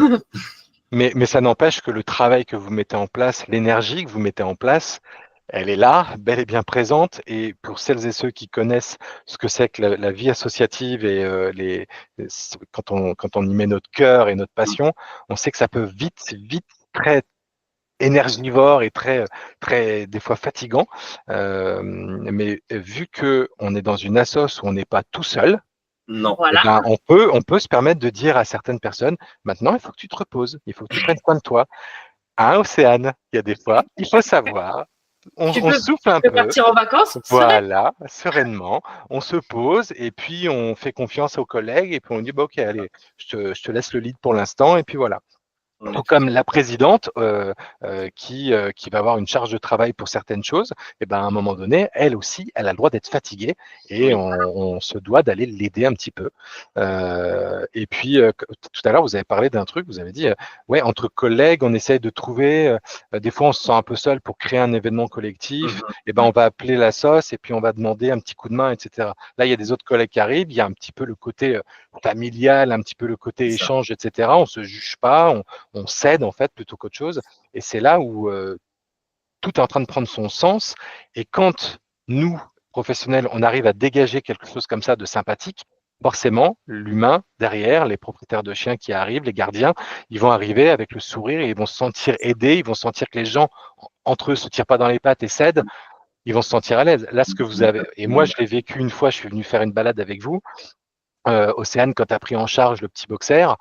Mais ça n'empêche que le travail que vous mettez en place, l'énergie que vous mettez en place, elle est là, bel et bien présente. Et pour celles et ceux qui connaissent ce que c'est que la vie associative et quand on y met notre cœur et notre passion, on sait que ça peut vite très énergivore et très des fois fatigant. Mais vu que on est dans une assoce où on n'est pas tout seul, non. Voilà. Eh ben, on peut se permettre de dire à certaines personnes, maintenant il faut que tu te reposes, il faut que tu prennes soin de toi. À Océane, il y a des fois, il faut savoir, on souffle un peu. Partir en vacances. Voilà, sereinement, on se pose et puis on fait confiance aux collègues et puis on dit bah, ok, allez, je te laisse le lead pour l'instant et puis voilà. Tout comme la présidente qui va avoir une charge de travail pour certaines choses, et ben à un moment donné, elle aussi, elle a le droit d'être fatiguée et on se doit d'aller l'aider un petit peu. Et puis tout à l'heure, vous avez parlé d'un truc, vous avez dit ouais, entre collègues, on essaye de trouver. Des fois, on se sent un peu seul pour créer un événement collectif. Et ben on va appeler la sauce et puis on va demander un petit coup de main, etc. Là, il y a des autres collègues qui arrivent, il y a un petit peu le côté familial, un petit peu le côté échange, etc. On se juge pas, on cède en fait plutôt qu'autre chose. Et c'est là où tout est en train de prendre son sens. Et quand nous, professionnels, on arrive à dégager quelque chose comme ça de sympathique, forcément, l'humain derrière, les propriétaires de chiens qui arrivent, les gardiens, ils vont arriver avec le sourire et ils vont se sentir aidés, ils vont sentir que les gens entre eux se tirent pas dans les pattes et cèdent. Ils vont se sentir à l'aise. Là, ce que vous avez, et moi, je l'ai vécu une fois, je suis venu faire une balade avec vous. Océane, quand tu as pris en charge le petit boxer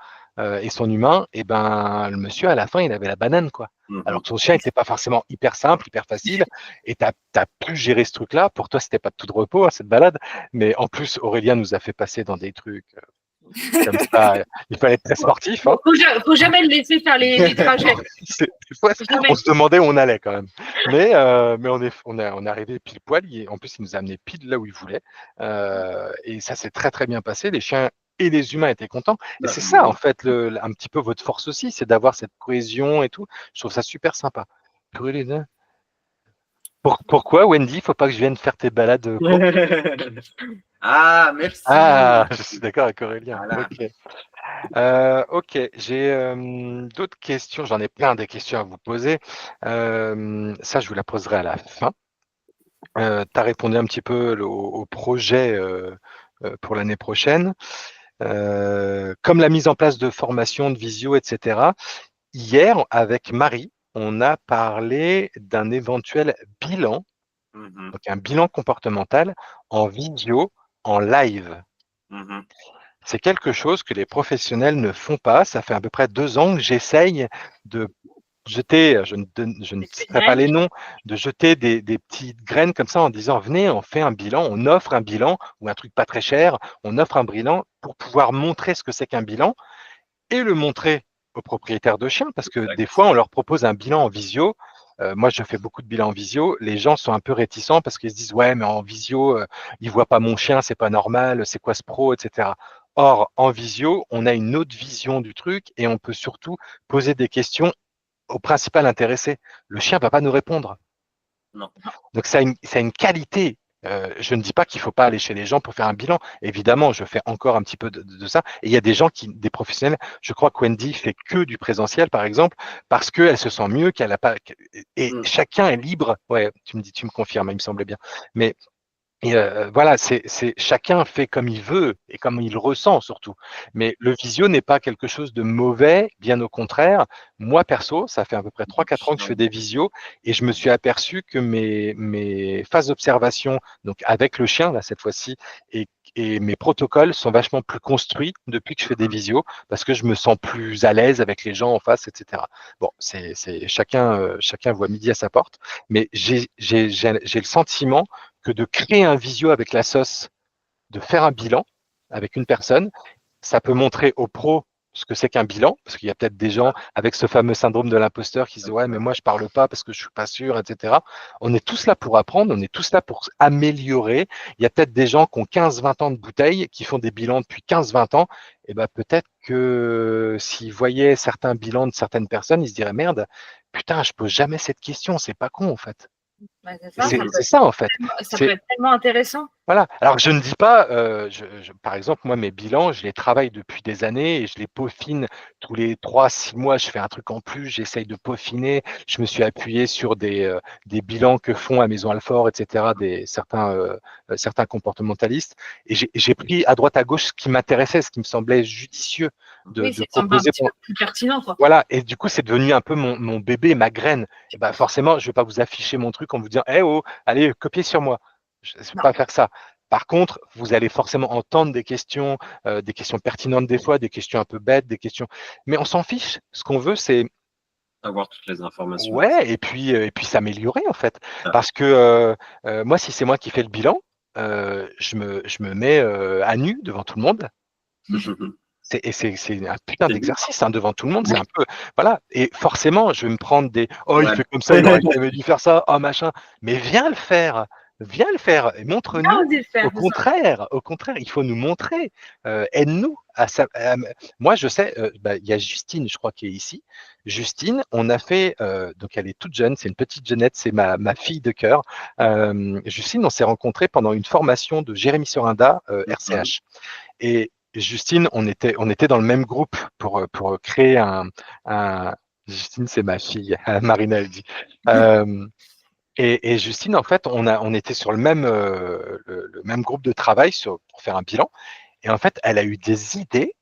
et son humain, et ben le monsieur à la fin il avait la banane quoi. Alors que son chien n'était pas forcément hyper simple, hyper facile, et tu as pu gérer ce truc-là. Pour toi, c'était pas de tout de repos cette balade, mais en plus Aurélien nous a fait passer dans des trucs comme ça. Il fallait être très sportif. Hein. Faut jamais le laisser faire les trajets. Des fois, on se demandait où on allait quand même. Mais on est arrivé pile poil. En plus, il nous a amené pile là où il voulait. Et ça s'est très très bien passé. Les chiens et les humains étaient contents. Et c'est ça, en fait, un petit peu votre force aussi, c'est d'avoir cette cohésion et tout. Je trouve ça super sympa. Pourquoi, Wendy, il ne faut pas que je vienne faire tes balades Ah, merci. Ah, je suis d'accord avec Aurélien. Voilà. Ok, j'ai d'autres questions. J'en ai plein des questions à vous poser. Ça, je vous la poserai à la fin. Tu as répondu un petit peu au projet pour l'année prochaine. Comme la mise en place de formations, de visio, etc. Hier, avec Marie, on a parlé d'un éventuel bilan, donc un bilan comportemental en visio, en live. C'est quelque chose que les professionnels ne font pas. Ça fait à peu près 2 ans que j'essaye de jeter, je ne citerai pas les noms, de jeter des petites graines comme ça en disant venez, on fait un bilan, on offre un bilan ou un truc pas très cher, on offre un bilan pour pouvoir montrer ce que c'est qu'un bilan et le montrer aux propriétaires de chiens parce que des fois on leur propose un bilan en visio. Moi, je fais beaucoup de bilans en visio. Les gens sont un peu réticents parce qu'ils se disent ouais, mais en visio, ils voient pas mon chien, c'est pas normal, c'est quoi ce pro, etc. Or, en visio, on a une autre vision du truc et on peut surtout poser des questions au principal intéressé. Le chien va pas nous répondre. Non. Donc, ça a une qualité. Je ne dis pas qu'il ne faut pas aller chez les gens pour faire un bilan. Évidemment, je fais encore un petit peu de ça. Et il y a des gens des professionnels, je crois que Wendy fait que du présentiel, par exemple, parce qu'elle se sent mieux, qu'elle n'a pas. Et chacun est libre. Ouais, tu me confirmes, il me semblait bien. Mais et voilà, chacun fait comme il veut et comme il ressent surtout. Mais le visio n'est pas quelque chose de mauvais, bien au contraire. Moi, perso, ça fait à peu près 3-4 ans que je fais des visios et je me suis aperçu que mes phases d'observation, donc avec le chien, là, cette fois-ci, et mes protocoles sont vachement plus construits depuis que je fais des visios parce que je me sens plus à l'aise avec les gens en face, etc. Bon, chacun voit midi à sa porte, mais j'ai le sentiment que de créer un visio avec la sauce, de faire un bilan avec une personne, ça peut montrer aux pros ce que c'est qu'un bilan, parce qu'il y a peut-être des gens avec ce fameux syndrome de l'imposteur qui se disent ouais mais moi je parle pas parce que je suis pas sûr, etc. On est tous là pour apprendre, on est tous là pour améliorer. Il y a peut-être des gens qui ont 15-20 ans de bouteille, qui font des bilans depuis 15-20 ans, et ben peut-être que s'ils voyaient certains bilans de certaines personnes, ils se diraient merde, putain je pose jamais cette question, c'est pas con en fait. Bah, C'est ça en fait. Ça peut être tellement intéressant. Voilà. Alors je ne dis pas, par exemple, moi mes bilans, je les travaille depuis des années et je les peaufine tous les 3-6 mois. Je fais un truc en plus, j'essaye de peaufiner. Je me suis appuyé sur des bilans que font à Maison Alfort, etc. Certains comportementalistes. Et j'ai pris à droite à gauche ce qui m'intéressait, ce qui me semblait judicieux de proposer. Un peu plus pertinent, quoi. Voilà. Et du coup, c'est devenu un peu mon bébé, ma graine. Et ben forcément, je vais pas vous afficher mon truc en vous disant, eh oh, allez, copiez sur moi. Je ne vais pas faire ça. Par contre, vous allez forcément entendre des questions pertinentes des fois, des questions un peu bêtes, des questions. Mais on s'en fiche. Ce qu'on veut, c'est avoir toutes les informations. ouais, et puis s'améliorer en fait. Parce que moi, si c'est moi qui fais le bilan, je me mets à nu devant tout le monde. C'est un putain d'exercice devant tout le monde. C'est un peu voilà. Et forcément, je vais me prendre des oh il fait comme ça, il aurait jamais dû faire ça, oh machin. Mais viens le faire. Viens le faire et montre-nous. Au contraire, il faut nous montrer. Aide-nous. Moi, je sais, il y a Justine, je crois, qui est ici. Justine, on a fait, donc elle est toute jeune, c'est une petite jeunette, c'est ma fille de cœur. Justine, on s'est rencontrés pendant une formation de Jérémy Sorinda, RCH. Et Justine, on était dans le même groupe pour créer un Justine, c'est ma fille, Marina elle dit. Et Justine, en fait, on était sur le même groupe de travail pour faire un bilan. Et en fait, elle a eu des idées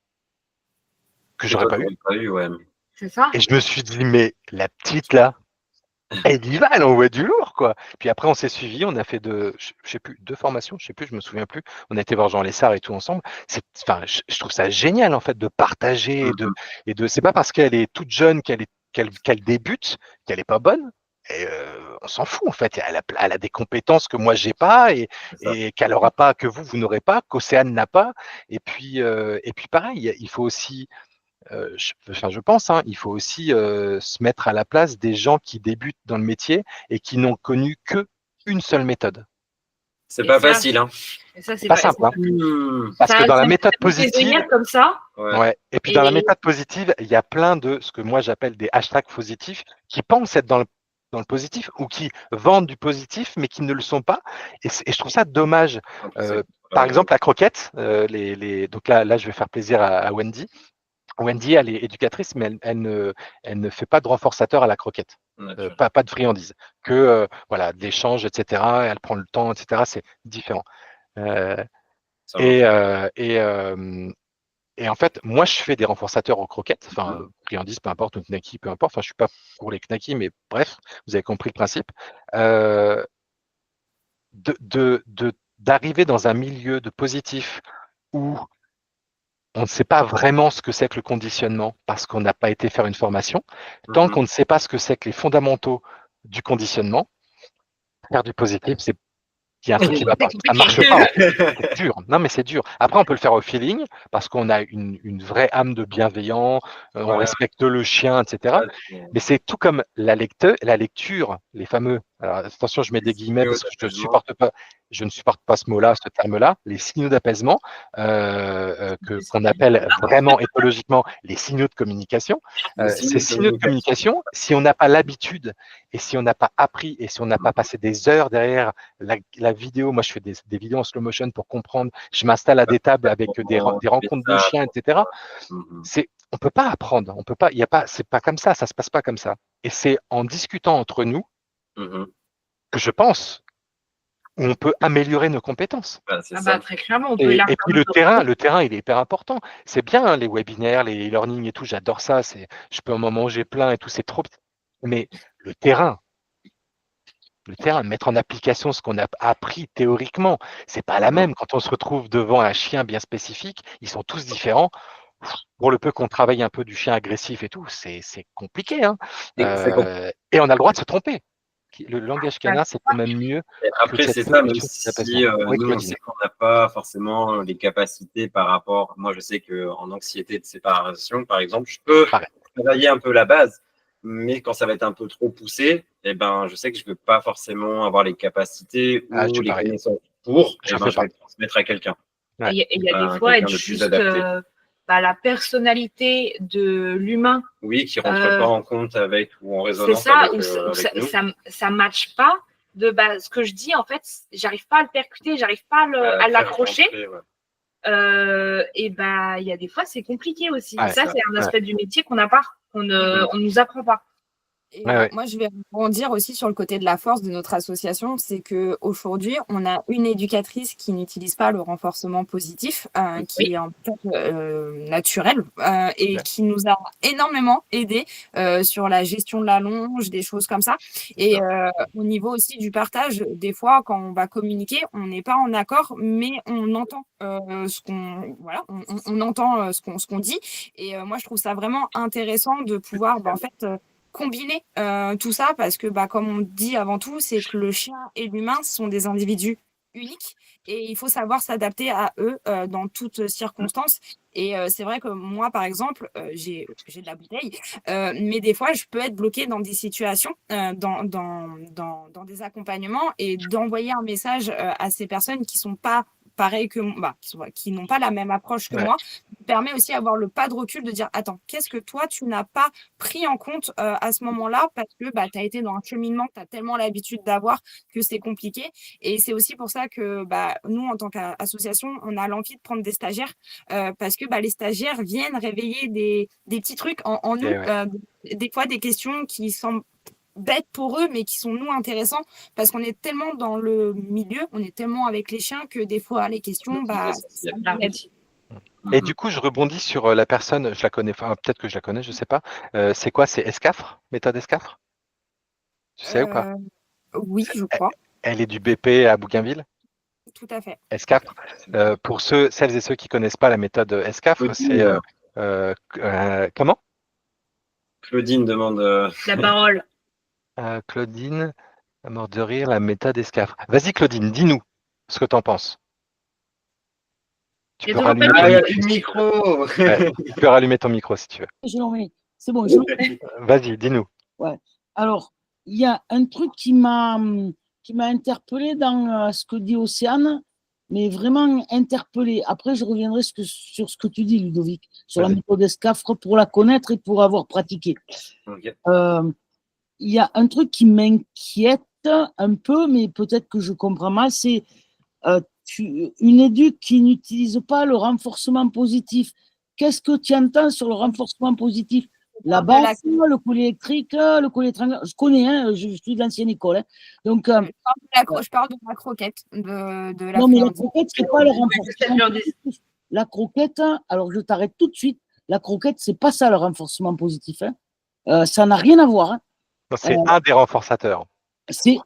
que j'aurais pas eu. Ouais. C'est ça. Et je me suis dit, mais la petite là, elle y va, elle envoie du lourd, quoi. Puis après, on s'est suivis, on a fait je sais plus, 2 formations, je sais plus, je me souviens plus. On a été voir Jean Lessard et tout ensemble. Enfin, je trouve ça génial, en fait, de partager c'est pas parce qu'elle est toute jeune qu'elle débute, qu'elle est pas bonne. Et on s'en fout en fait. Elle a des compétences que moi j'ai pas et qu'elle aura pas, que vous n'aurez pas, qu'Océane n'a pas. Et puis pareil, il faut aussi, je pense, il faut aussi se mettre à la place des gens qui débutent dans le métier et qui n'ont connu que une seule méthode. C'est pas facile, hein. C'est pas simple, parce que dans la méthode positive, comme ça. Ouais. Et puis dans la méthode positive, il y a plein de ce que moi j'appelle des hashtags positifs qui pensent être dans le positif ou qui vendent du positif mais qui ne le sont pas. Et je trouve ça dommage. Par exemple, la croquette, donc là, je vais faire plaisir à Wendy. Wendy, elle est éducatrice, mais elle ne fait pas de renforçateur à la croquette. Pas de friandise. Que voilà, de l'échange, etc. Elle prend le temps, etc. C'est différent. Et en fait, moi, je fais des renforçateurs aux croquettes, enfin, friandises, peu importe, ou knacky, peu importe. Enfin, je suis pas pour les knacky, mais bref, vous avez compris le principe. D'arriver dans un milieu de positif où on ne sait pas vraiment ce que c'est que le conditionnement parce qu'on n'a pas été faire une formation. Tant qu'on ne sait pas ce que c'est que les fondamentaux du conditionnement, faire du positif, c'est il y a un truc qui va pas. Ça marche pas. En fait. C'est dur. Non, mais c'est dur. Après, on peut le faire au feeling parce qu'on a une vraie âme de bienveillant, on respecte le chien, etc. Mais c'est tout comme la lecture, les fameux. Alors, attention, je mets des guillemets parce que je ne supporte pas ce mot-là, ce terme-là, les signaux d'apaisement, qu'on appelle vraiment écologiquement les signaux de communication. Ces signaux de communication, si on n'a pas l'habitude et si on n'a pas appris et si on n'a pas passé des heures derrière la vidéo, moi je fais des vidéos en slow motion pour comprendre, je m'installe à des tables avec des rencontres de chiens, etc. On peut pas apprendre, on peut pas, c'est pas comme ça se passe pas comme ça. Et c'est en discutant entre nous que je pense où on peut améliorer nos compétences. Très clairement, on peut et puis le terrain, il est hyper important. C'est bien hein, les webinaires, les e-learning et tout, j'adore ça. Je peux en manger plein et tout, c'est trop. Mais le terrain, mettre en application ce qu'on a appris théoriquement, c'est pas la même. Quand on se retrouve devant un chien bien spécifique, ils sont tous différents. Pour le peu qu'on travaille un peu du chien agressif et tout, c'est compliqué. Hein. Et on a le droit de se tromper. Le langage canin, c'est quand même mieux. Après, c'est ça, même si nous, on sait qu'on n'a pas forcément les capacités par rapport. Moi, je sais qu'en anxiété de séparation, par exemple, je peux travailler un peu la base, mais quand ça va être un peu trop poussé, eh ben, je sais que je ne veux pas forcément avoir les capacités ou les connaissances pour, je vais le transmettre à quelqu'un. Il y a des fois être juste la personnalité de l'humain. Oui, qui ne rentre pas en compte avec ou en résonance c'est ça, avec, ça ne matche pas de ce que je dis, en fait, j'arrive pas à le percuter, j'arrive pas à l'accrocher. Et il y a des fois, c'est compliqué aussi. Ça, c'est un aspect du métier qu'on n'a pas, on nous apprend pas. Et moi, je vais rebondir aussi sur le côté de la force de notre association, c'est qu'aujourd'hui, on a une éducatrice qui n'utilise pas le renforcement positif, qui est en fait naturel, et qui nous a énormément aidé sur la gestion de la longe, des choses comme ça. Et au niveau aussi du partage, des fois, quand on va communiquer, on n'est pas en accord, mais on entend ce qu'on entend ce qu'on dit. Et moi, je trouve ça vraiment intéressant de pouvoir, en fait, combiner tout ça parce que comme on dit avant tout, c'est que le chien et l'humain sont des individus uniques et il faut savoir s'adapter à eux dans toutes circonstances. Et c'est vrai que moi, par exemple, j'ai de la bouteille, mais des fois, je peux être bloquée dans des situations, dans des accompagnements et d'envoyer un message à ces personnes qui sont pas pareil que qui n'ont pas la même approche que moi, permet aussi d'avoir le pas de recul de dire attends, qu'est-ce que toi tu n'as pas pris en compte à ce moment-là parce que tu as été dans un cheminement que tu as tellement l'habitude d'avoir que c'est compliqué. Et c'est aussi pour ça que nous, en tant qu'association, on a l'envie de prendre des stagiaires parce que les stagiaires viennent réveiller des petits trucs en nous, des fois des questions qui semblent bêtes pour eux, mais qui sont nous intéressants parce qu'on est tellement dans le milieu, on est tellement avec les chiens que des fois les questions, Et du coup, je rebondis sur la personne, je la connais, enfin peut-être que je la connais, je sais pas. C'est quoi? C'est Escafre, méthode Escafre? Tu sais ou pas? Oui, je crois. Elle est du BP à Bougainville? Tout à fait. Escafre. Pour celles et ceux qui connaissent pas la méthode Escafre, c'est comment? Claudine demande la parole. Claudine, à mort de rire, la méthode Escafre. Vas-y Claudine, dis-nous ce que tu en penses. Tu peux rallumer ton micro. Tu peux rallumer ton micro si tu veux. Je l'en mets. C'est bon. Vas-y, dis-nous. Ouais. Alors, il y a un truc qui m'a interpellé dans ce que dit Océane, mais vraiment interpellé. Après, je reviendrai sur ce que tu dis, Ludovic, sur la méthode Escafre pour la connaître et pour avoir pratiqué. Okay. Il y a un truc qui m'inquiète un peu, mais peut-être que je comprends mal, c'est une éduque qui n'utilise pas le renforcement positif. Qu'est-ce que tu entends sur le renforcement positif? La base, le collier électrique, le collier triangulaire, je connais, hein, je suis de l'ancienne école. Hein. Donc, je parle de la croquette. De la non, mais la croquette, c'est pas le renforcement positif. La croquette, alors je t'arrête tout de suite, la croquette, c'est pas ça le renforcement positif. Hein. Ça n'a rien à voir. Hein. C'est un des renforçateurs.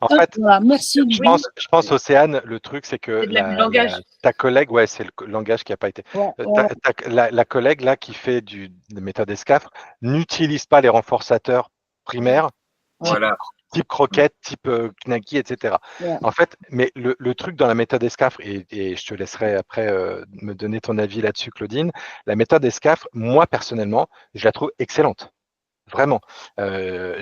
En fait, voilà, merci. je pense, Océane, le truc, c'est que C'est de du langage. ta collègue, ouais, c'est le langage qui n'a pas été. Ouais, ouais, La collègue là qui fait de méthode escafre n'utilise pas les renforçateurs primaires, Voilà. type croquette, type knacky, etc. ouais. En fait, mais le truc dans la méthode escafre, et je te laisserai après me donner ton avis là-dessus, Claudine, la méthode escafre, moi personnellement, je la trouve excellente. Vraiment. Je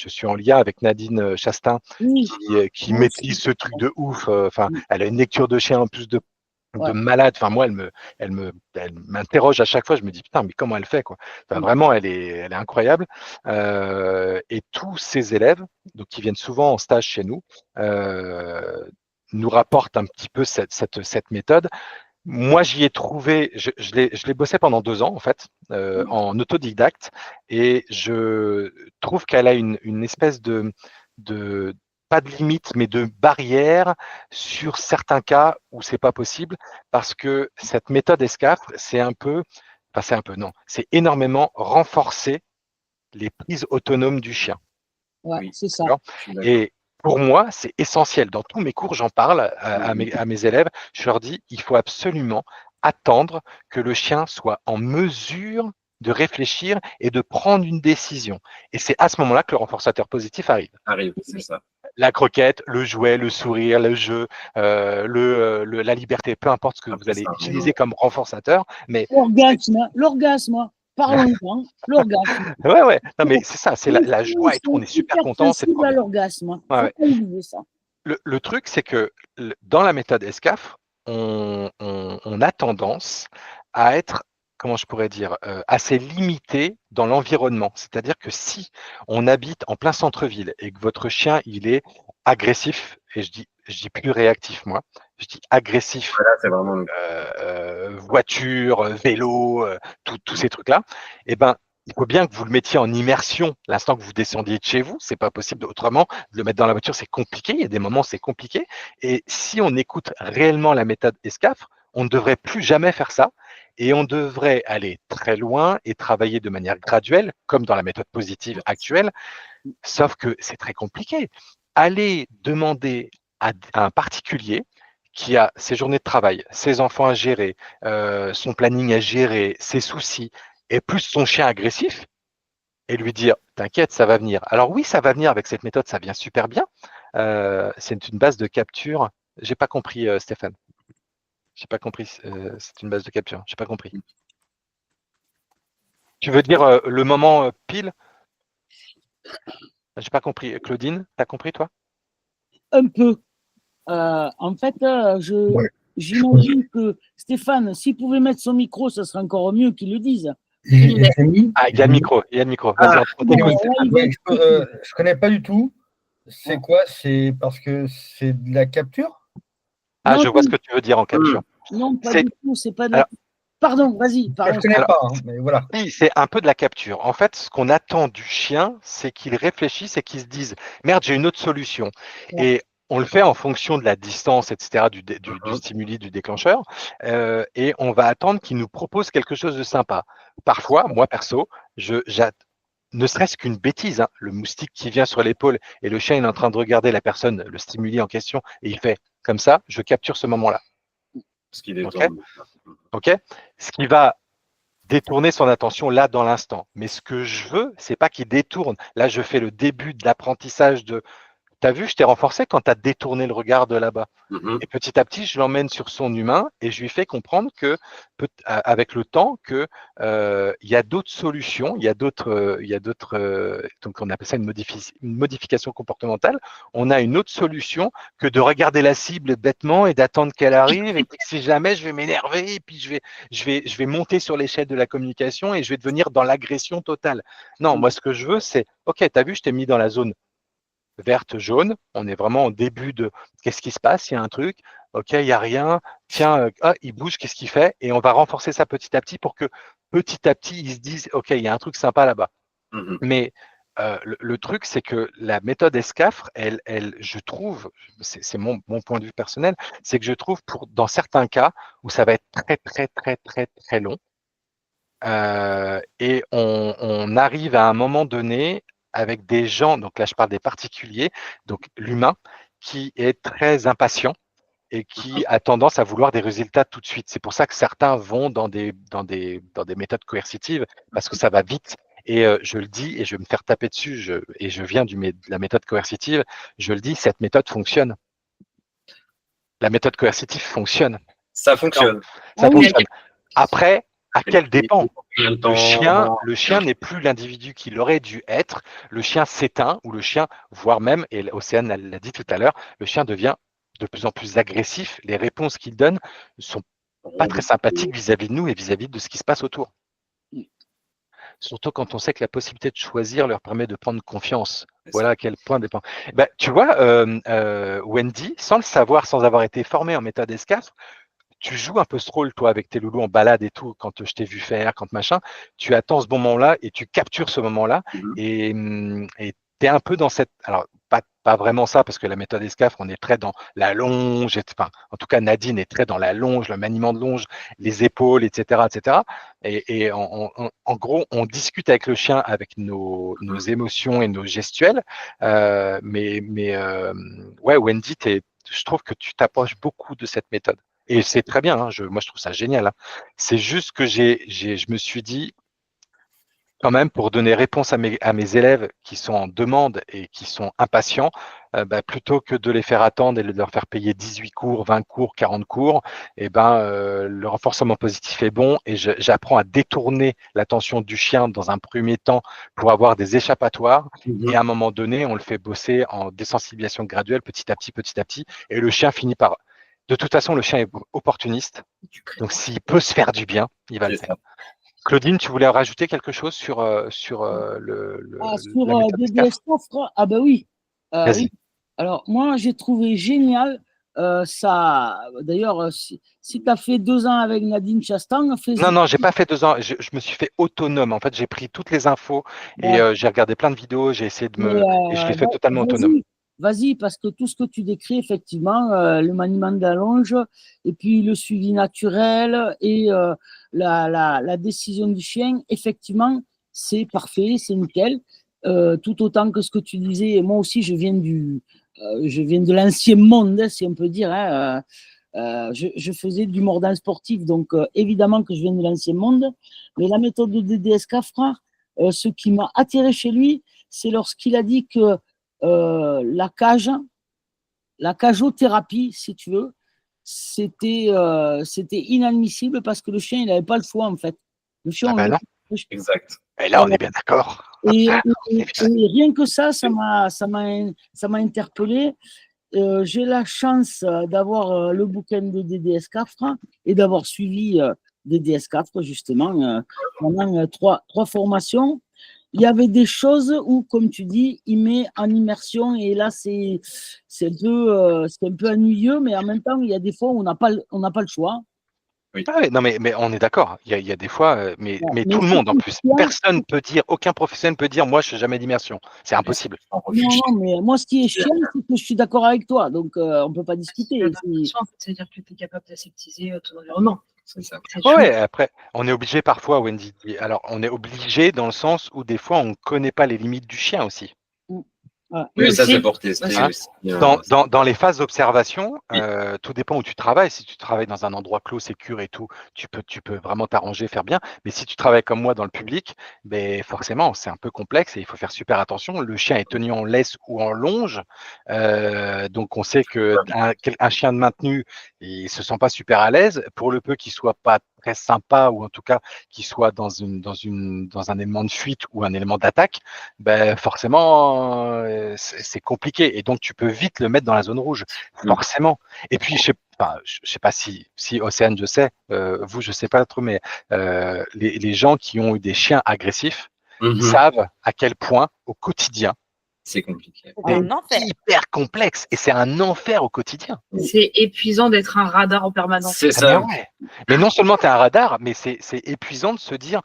suis en lien avec Nadine Chastain Oui, qui moi aussi. maîtrise ce truc de ouf. Enfin, elle a une lecture de chien en plus de Ouais. malade. Enfin, moi, elle m'interroge à chaque fois. Je me dis putain, mais comment elle fait quoi. Enfin, vraiment, elle est incroyable. Et tous ces élèves, donc qui viennent souvent en stage chez nous, nous rapportent un petit peu cette méthode. Moi, j'y ai trouvé, je l'ai bossé pendant 2 ans, en fait, en autodidacte, et je trouve qu'elle a une espèce de, pas de limite, mais de barrière sur certains cas où c'est pas possible, parce que cette méthode ESCAF, non, c'est énormément renforcer les prises autonomes du chien. Ouais, Oui. c'est ça. D'accord. Et pour moi, c'est essentiel. Dans tous mes cours, j'en parle à mes élèves. Je leur dis, il faut absolument attendre que le chien soit en mesure de réfléchir et de prendre une décision. Et c'est à ce moment-là que le renforçateur positif arrive. Arrive, c'est ça. La croquette, le jouet, le sourire, le jeu, la liberté, peu importe ce que vous allez utiliser comme renforçateur. Mais L'orgasme. Parlons-en. L'orgasme. ouais. Non, mais c'est ça, c'est la joie et tout. On est super content. C'est trop à bien. l'orgasme. Ouais, Faut ouais. pas oublier ça. Le truc, c'est que dans la méthode ESCAF, on a tendance à être, comment je pourrais dire, assez limité dans l'environnement. C'est-à-dire que si on habite en plein centre-ville et que votre chien, il est agressif, et je dis plus réactif, moi, je dis agressif, Voilà, c'est vraiment. voiture, vélo, tous ces trucs-là, eh ben, il faut bien que vous le mettiez en immersion l'instant que vous descendiez de chez vous. C'est pas possible autrement. De le mettre dans la voiture, c'est compliqué. Il y a des moments, c'est compliqué. Et si on écoute réellement la méthode ESCAF, on ne devrait plus jamais faire ça. Et on devrait aller très loin et travailler de manière graduelle, comme dans la méthode positive actuelle. Sauf que c'est très compliqué. Aller demander à un particulier qui a ses journées de travail, ses enfants à gérer, son planning à gérer, ses soucis, et plus son chien agressif, et lui dire t'inquiète, ça va venir. Alors oui, ça va venir avec cette méthode, ça vient super bien. C'est une base de capture. J'ai pas compris, Stéphane. J'ai pas compris. C'est une base de capture. J'ai pas compris. Tu veux dire le moment pile? J'ai pas compris. Claudine, t'as compris toi? Un peu. En fait, j'imagine que Stéphane, s'il pouvait mettre son micro, ça serait encore mieux qu'il le dise. Ah, il y a le micro. Vas-y, on t'écoute. Je connais pas du tout. C'est quoi? C'est parce que c'est de la capture? Ah, Non, je vois ce que tu veux dire en capture. Non, pas C'est- du tout. C'est pas de la... Pardon, vas-y. Je connais Alors- pas, hein, mais voilà. Oui, c'est un peu de la capture. En fait, ce qu'on attend du chien, c'est qu'il réfléchisse et qu'il se dise merde, j'ai une autre solution. Ouais. Et on le fait en fonction de la distance, etc., du stimuli, du déclencheur. Et on va attendre qu'il nous propose quelque chose de sympa. Parfois, moi perso, ne serait-ce qu'une bêtise, hein, le moustique qui vient sur l'épaule et le chien il est en train de regarder la personne, le stimuli en question, et il fait comme ça, je capture ce moment-là. Ce qui détourne. Ok. Ce qui va détourner son attention là dans l'instant. Mais ce que je veux, c'est pas qu'il détourne. Là, je fais le début de l'apprentissage de. T'as vu, je t'ai renforcé quand tu as détourné le regard de là-bas. Et petit à petit, je l'emmène sur son humain et je lui fais comprendre que, avec le temps, que il y a d'autres solutions, il y a d'autres, donc on appelle ça une modification comportementale. On a une autre solution que de regarder la cible bêtement et d'attendre qu'elle arrive. Et que si jamais je vais m'énerver, et puis je vais monter sur l'échelle de la communication et je vais devenir dans l'agression totale. Non, moi ce que je veux, c'est, ok, t'as vu, je t'ai mis dans la zone verte, jaune. On est vraiment au début de qu'est-ce qui se passe, il y a un truc, ok, il n'y a rien, tiens, il bouge, qu'est-ce qu'il fait? Et on va renforcer ça petit à petit pour que petit à petit, ils se disent, ok, il y a un truc sympa là-bas. Mais le truc, c'est que la méthode ESCAFRE, je trouve, c'est mon point de vue personnel, c'est que je trouve dans certains cas où ça va être très, très, très, très, très long, et on arrive à un moment donné avec des gens, donc là je parle des particuliers, donc l'humain, qui est très impatient et qui a tendance à vouloir des résultats tout de suite. C'est pour ça que certains vont dans des méthodes coercitives, parce que ça va vite. Et je le dis, et je vais me faire taper dessus, et je viens de la méthode coercitive, je le dis, cette méthode fonctionne. La méthode coercitive fonctionne. Ça fonctionne. Ça Ah oui. fonctionne. Après, à quel dépend? Combien de Le chien n'est plus l'individu qu'il aurait dû être. Le chien s'éteint, ou le chien, voire même, et Océane l'a dit tout à l'heure, le chien devient de plus en plus agressif. Les réponses qu'il donne ne sont pas très sympathiques vis-à-vis de nous et vis-à-vis de ce qui se passe autour. Surtout quand on sait que la possibilité de choisir leur permet de prendre confiance. Voilà à quel point dépend. Ben, tu vois, Wendy, sans le savoir, sans avoir été formée en méthode ESCAF, tu joues un peu ce rôle, toi, avec tes loulous en balade et tout, quand je t'ai vu faire, quand machin, tu attends ce moment-là et tu captures ce moment-là et tu es un peu dans cette. Alors, pas vraiment ça, parce que la méthode ESCAF, on est très dans la longe, enfin, en tout cas, Nadine est très dans la longe, le maniement de longe, les épaules, etc. etc. Et en gros, on discute avec le chien avec nos émotions et nos gestuels. Ouais, Wendy, je trouve que tu t'approches beaucoup de cette méthode. Et c'est très bien, hein, moi je trouve ça génial. Hein. C'est juste que je me suis dit, quand même, pour donner réponse à mes élèves qui sont en demande et qui sont impatients, plutôt que de les faire attendre et de leur faire payer 18 cours, 20 cours, 40 cours, le renforcement positif est bon et j'apprends à détourner l'attention du chien dans un premier temps pour avoir des échappatoires. Et à un moment donné, on le fait bosser en désensibilisation graduelle, petit à petit, et le chien finit par... De toute façon, le chien est opportuniste, donc s'il peut se faire du bien, il va le faire. Claudine, tu voulais rajouter quelque chose sur la méthode DDS Coffre? Ah ben oui. Vas-y. Oui. Alors moi, j'ai trouvé génial ça. D'ailleurs, si tu as fait 2 ans avec Nadine Chastan, Non, j'ai pas fait 2 ans. Je me suis fait autonome. En fait, j'ai pris toutes les infos et j'ai regardé plein de vidéos. J'ai essayé et je l'ai fait totalement autonome. Vas-y, parce que tout ce que tu décris, effectivement, le maniement de la longe, et puis le suivi naturel et la décision du chien, effectivement, c'est parfait, c'est nickel. Tout autant que ce que tu disais, moi aussi, je viens de l'ancien monde, si on peut dire. Hein, je faisais du mordant sportif, donc évidemment que je viens de l'ancien monde. Mais la méthode de DDS Cafra, ce qui m'a attiré chez lui, c'est lorsqu'il a dit que la cageothérapie, si tu veux, c'était inadmissible parce que le chien, il n'avait pas le choix, en fait. Le chien, non. Exact. Et là, on est bien d'accord. Et rien que ça m'a interpellé. J'ai la chance d'avoir le bouquin de DDS Cafra et d'avoir suivi DDS Cafra, justement, pendant trois formations. Il y avait des choses où, comme tu dis, il met en immersion et là, c'est un peu ennuyeux, mais en même temps, il y a des fois où on n'a pas le choix. Oui. Ah ouais, non, mais on est d'accord. Il y a des fois, mais tout le monde en plus. Personne peut dire, aucun professionnel peut dire, moi, je ne fais jamais d'immersion. C'est impossible. Non, mais moi, ce qui est chiant, c'est que je suis d'accord avec toi. Donc, on ne peut pas discuter. C'est-à-dire que tu es capable d'aseptiser ton environnement. Oui, après, on est obligé parfois, Wendy. Alors, on est obligé dans le sens où des fois, on ne connaît pas les limites du chien aussi. Oui, ça c'est pour tester aussi. Dans les phases d'observation, tout dépend où tu travailles. Si tu travailles dans un endroit clos, sécure et tout, tu peux vraiment t'arranger, faire bien. Mais si tu travailles comme moi dans le public, ben forcément, c'est un peu complexe et il faut faire super attention. Le chien est tenu en laisse ou en longe. Donc, on sait qu'un chien de maintenu, il se sent pas super à l'aise. Pour le peu qu'il soit pas très sympa ou en tout cas qu'il soit dans un élément de fuite ou un élément d'attaque, ben forcément c'est compliqué et donc tu peux vite le mettre dans la zone rouge, forcément. Et puis je sais pas si Océane, je sais, vous je sais pas trop, mais les gens qui ont eu des chiens agressifs savent à quel point au quotidien c'est compliqué. C'est hyper complexe et c'est un enfer au quotidien. C'est épuisant d'être un radar en permanence. C'est ça. Mais non seulement tu es un radar, mais c'est épuisant de se dire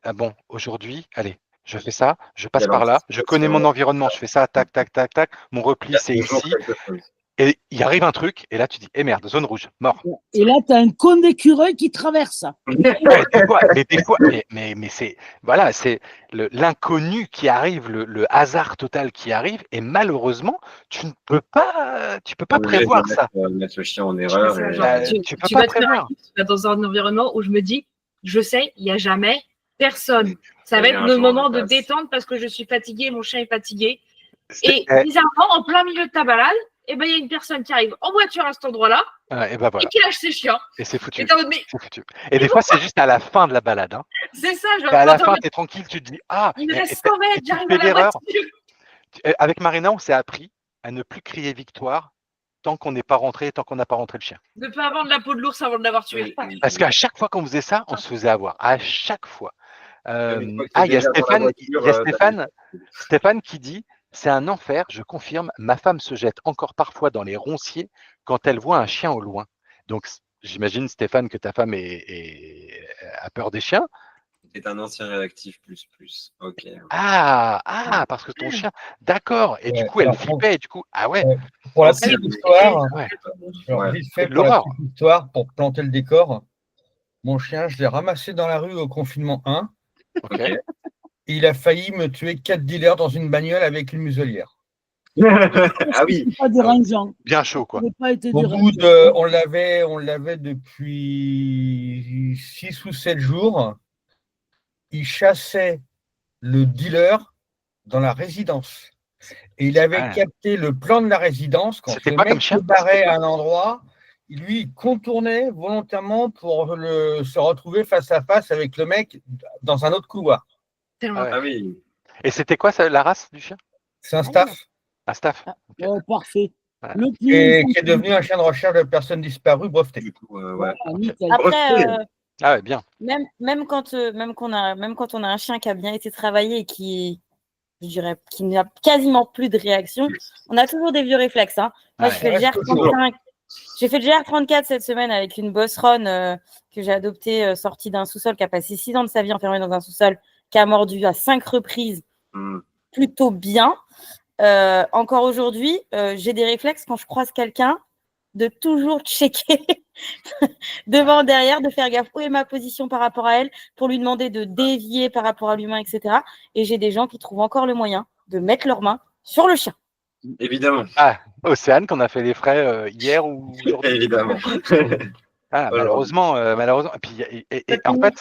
ah bon, aujourd'hui, allez, je fais ça, je passe par là, je connais mon environnement, je fais ça, tac, tac, tac, tac, mon repli c'est ici. Et il arrive un truc, et là tu dis, eh merde, zone rouge, mort. Et là, tu as un con d'écureuil qui traverse. Mais c'est voilà, c'est l'inconnu qui arrive, le hasard total qui arrive, et malheureusement, tu peux pas prévoir ça. Mettre le chien en erreur. C'est ça, Et... genre, Tu peux tu pas vas te faire prévoir. tu vas dans un environnement où je me dis, je sais, il n'y a jamais personne. Ça va Il y a être un le jour moment en de face. détente parce que je suis fatiguée, mon chien est fatigué. C'était- Et bizarrement, en plein milieu de ta balade, il y a une personne qui arrive en voiture à cet endroit-là et ben et voilà, qui lâche ses chiens. et c'est Et foutu. t'es en mode, mais C'est foutu. Et des fois, c'est juste à la fin de la balade. Hein. c'est ça, genre, Et à la quand fin, tu es tranquille, tu te dis, ah, il me et reste 100 et mètres, tu j'arrive fais à la l'erreur. voiture. Avec Marina, on s'est appris à ne plus crier victoire tant qu'on n'est pas rentré, tant qu'on n'a pas rentré le chien. Ne pas avoir de la peau de l'ours avant de l'avoir tué. Parce qu'à chaque fois qu'on faisait ça, on se faisait avoir. À chaque fois. Une fois que t'es Il y a déjà dans la voiture, Stéphane qui dit, c'est un enfer, je confirme, ma femme se jette encore parfois dans les ronciers quand elle voit un chien au loin. Donc, j'imagine, Stéphane, que ta femme a peur des chiens. C'est un ancien réactif plus. Ok. Parce que ton chien, d'accord. Et du Ouais, coup, elle alors, flippait. Et du coup, ah ouais. Pour la Ancien petite réactif. histoire, Ouais. alors, Ouais. vite fait, De pour la l'horreur. petite histoire, pour planter le décor, mon chien, je l'ai ramassé dans la rue au confinement 1. Ok. Et il a failli me tuer 4 dealers dans une bagnole avec une muselière. Ah oui. C'est pas dérangeant. Bien chaud, quoi. Ça n'a pas été Au dérangeant. bout de, on l'avait depuis 6 ou 7 jours. Il chassait le dealer dans la résidence. Et il avait Ouais. capté le plan de la résidence. Quand C'était le quoi comme mec chien se barrait à un endroit, lui, il contournait volontairement pour se retrouver face à face avec le mec dans un autre couloir. Tellement. Ah ouais. Ah oui. Et c'était quoi la race du chien? C'est un staff Un staff. Ok. Oh, parfait. Voilà. Le plus et qui est devenu un chien de recherche de personnes disparues brevetées. Du coup, ouais. Voilà, nickel. Après, Ah ouais, bien. même quand on a un chien qui a bien été travaillé et qui, je dirais, qui n'a quasiment plus de réaction, on a toujours des vieux réflexes. Hein. Moi, Ouais. je fais le GR35. J'ai fait le GR34 cette semaine avec une Boss Run que j'ai adoptée, sortie d'un sous-sol, qui a passé 6 ans de sa vie enfermée dans un sous-sol, qui a mordu à 5 reprises, plutôt bien. Encore aujourd'hui, j'ai des réflexes quand je croise quelqu'un de toujours checker devant, derrière, de faire gaffe où est ma position par rapport à elle, pour lui demander de dévier par rapport à l'humain, etc. Et j'ai des gens qui trouvent encore le moyen de mettre leurs mains sur le chien. Évidemment. Ah, Océane, qu'on a fait les frais hier ou aujourd'hui. Évidemment. Malheureusement. Et puis, en fait,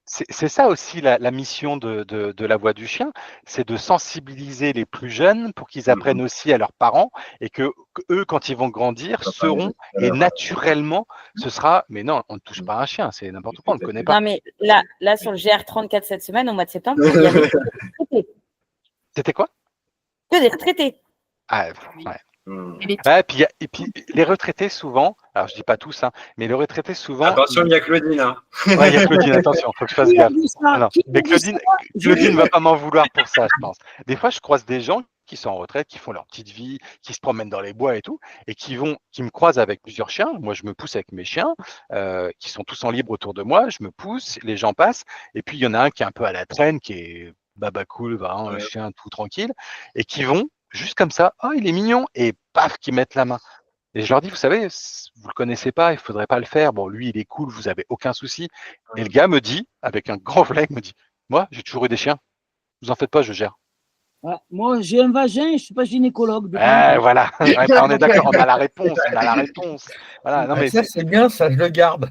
c'est ça aussi la mission de la voix du chien, c'est de sensibiliser les plus jeunes pour qu'ils apprennent aussi à leurs parents et que eux, quand ils vont grandir, seront et naturellement, ce sera. Mais non, on ne touche pas à un chien, c'est n'importe quoi, on ne le connaît pas. Non, mais là sur le GR34 cette semaine, au mois de septembre, il y avait que des retraités. C'était quoi? Que des retraités. Ah, ouais. Et puis les retraités souvent, alors je dis pas tous, hein, mais les retraités souvent. Attention, il y a Claudine. Hein. Ouais, il y a Claudine, attention, faut que je fasse gaffe. Non, mais Claudine ne va pas m'en vouloir pour ça, je pense. Des fois, je croise des gens qui sont en retraite, qui font leur petite vie, qui se promènent dans les bois et tout, et qui me croisent avec plusieurs chiens. Moi, je me pousse avec mes chiens, qui sont tous en libre autour de moi. Je me pousse, les gens passent, et puis il y en a un qui est un peu à la traîne, qui est baba cool, un chien tout tranquille, et qui vont juste comme ça, oh il est mignon, et paf, qui mettent la main. Et je leur dis, vous savez, vous le connaissez pas, il faudrait pas le faire. Bon, lui, il est cool, vous avez aucun souci. Et le gars me dit, avec un grand flegme, me dit, moi, j'ai toujours eu des chiens. Vous en faites pas, je gère. Ouais, moi, j'ai un vagin, je suis pas gynécologue. Voilà, on est d'accord, on a la réponse, Voilà, non, mais ça, c'est bien, ça, je le garde.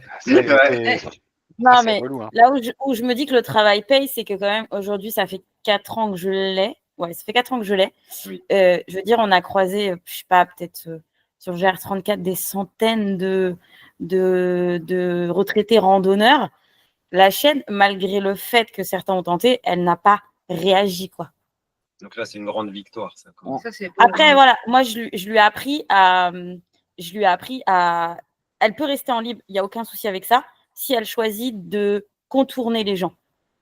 Non, mais relou, hein. là où je me dis que le travail paye, c'est que quand même, aujourd'hui, ça fait 4 ans que je l'ai. Ouais, ça fait 4 ans que je l'ai. Oui. Je veux dire, on a croisé, je sais pas, peut-être sur le GR34 des centaines de retraités randonneurs. La chienne, malgré le fait que certains ont tenté, elle n'a pas réagi, quoi. Donc là, c'est une grande victoire. Ça, après, voilà, moi, je lui ai appris à. Elle peut rester en libre, il n'y a aucun souci avec ça, si elle choisit de contourner les gens.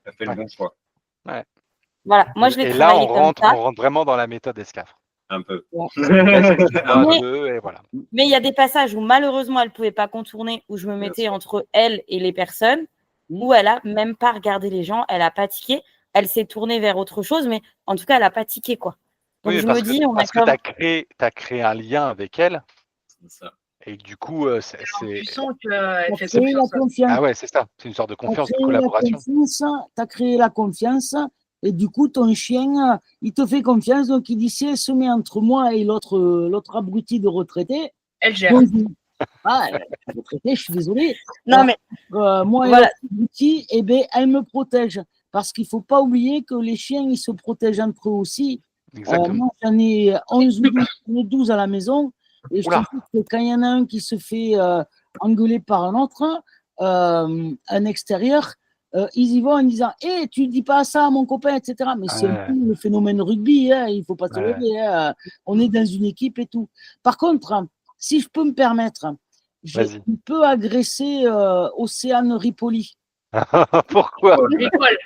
Ça fait le bon choix. Ouais. Voilà, moi, je l'ai et là, travaillé on comme ça. rentre vraiment dans la méthode esclave. Un peu. Et voilà. Mais il y a des passages où malheureusement elle ne pouvait pas contourner, où je me mettais entre elle et les personnes, où elle a même pas regardé les gens, elle a pas tiqué, elle s'est tournée vers autre chose, mais en tout cas elle a pas tiqué, quoi. Donc Oui, je me dis, on a parce que comme... t'as créé un lien avec elle, C'est ça. et du coup, Tu sens Tu qu'elle as fait créé la confiance. confiance. Ah ouais, c'est ça. C'est une sorte de confiance, de collaboration. Tu as créé la confiance et du coup, ton chien, il te fait confiance. Donc, il dit, si elle se met entre moi et l'autre abruti de retraité, Elle gère. bonjour. Ah, retraité, je suis désolé. Non, mais Moi et Voilà. l'autre abruti, eh ben, elle me protège. Parce qu'il ne faut pas oublier que les chiens, ils se protègent entre eux aussi. Exactement. Moi, j'en ai 11 ou 12, j'en ai 12 à la maison. Et je te Oula. dis que quand il y en a un qui se fait engueuler par un autre, un extérieur, ils y vont en disant « tu dis pas ça à mon copain, etc. » Mais c'est un Ouais. peu le phénomène rugby, hein, il ne faut pas se Ouais. leurrer. Hein. On est dans une équipe et tout. Par contre, si je peux me permettre, j'ai Vas-y. un peu agressé Océane Ripoli. Pourquoi? L'école.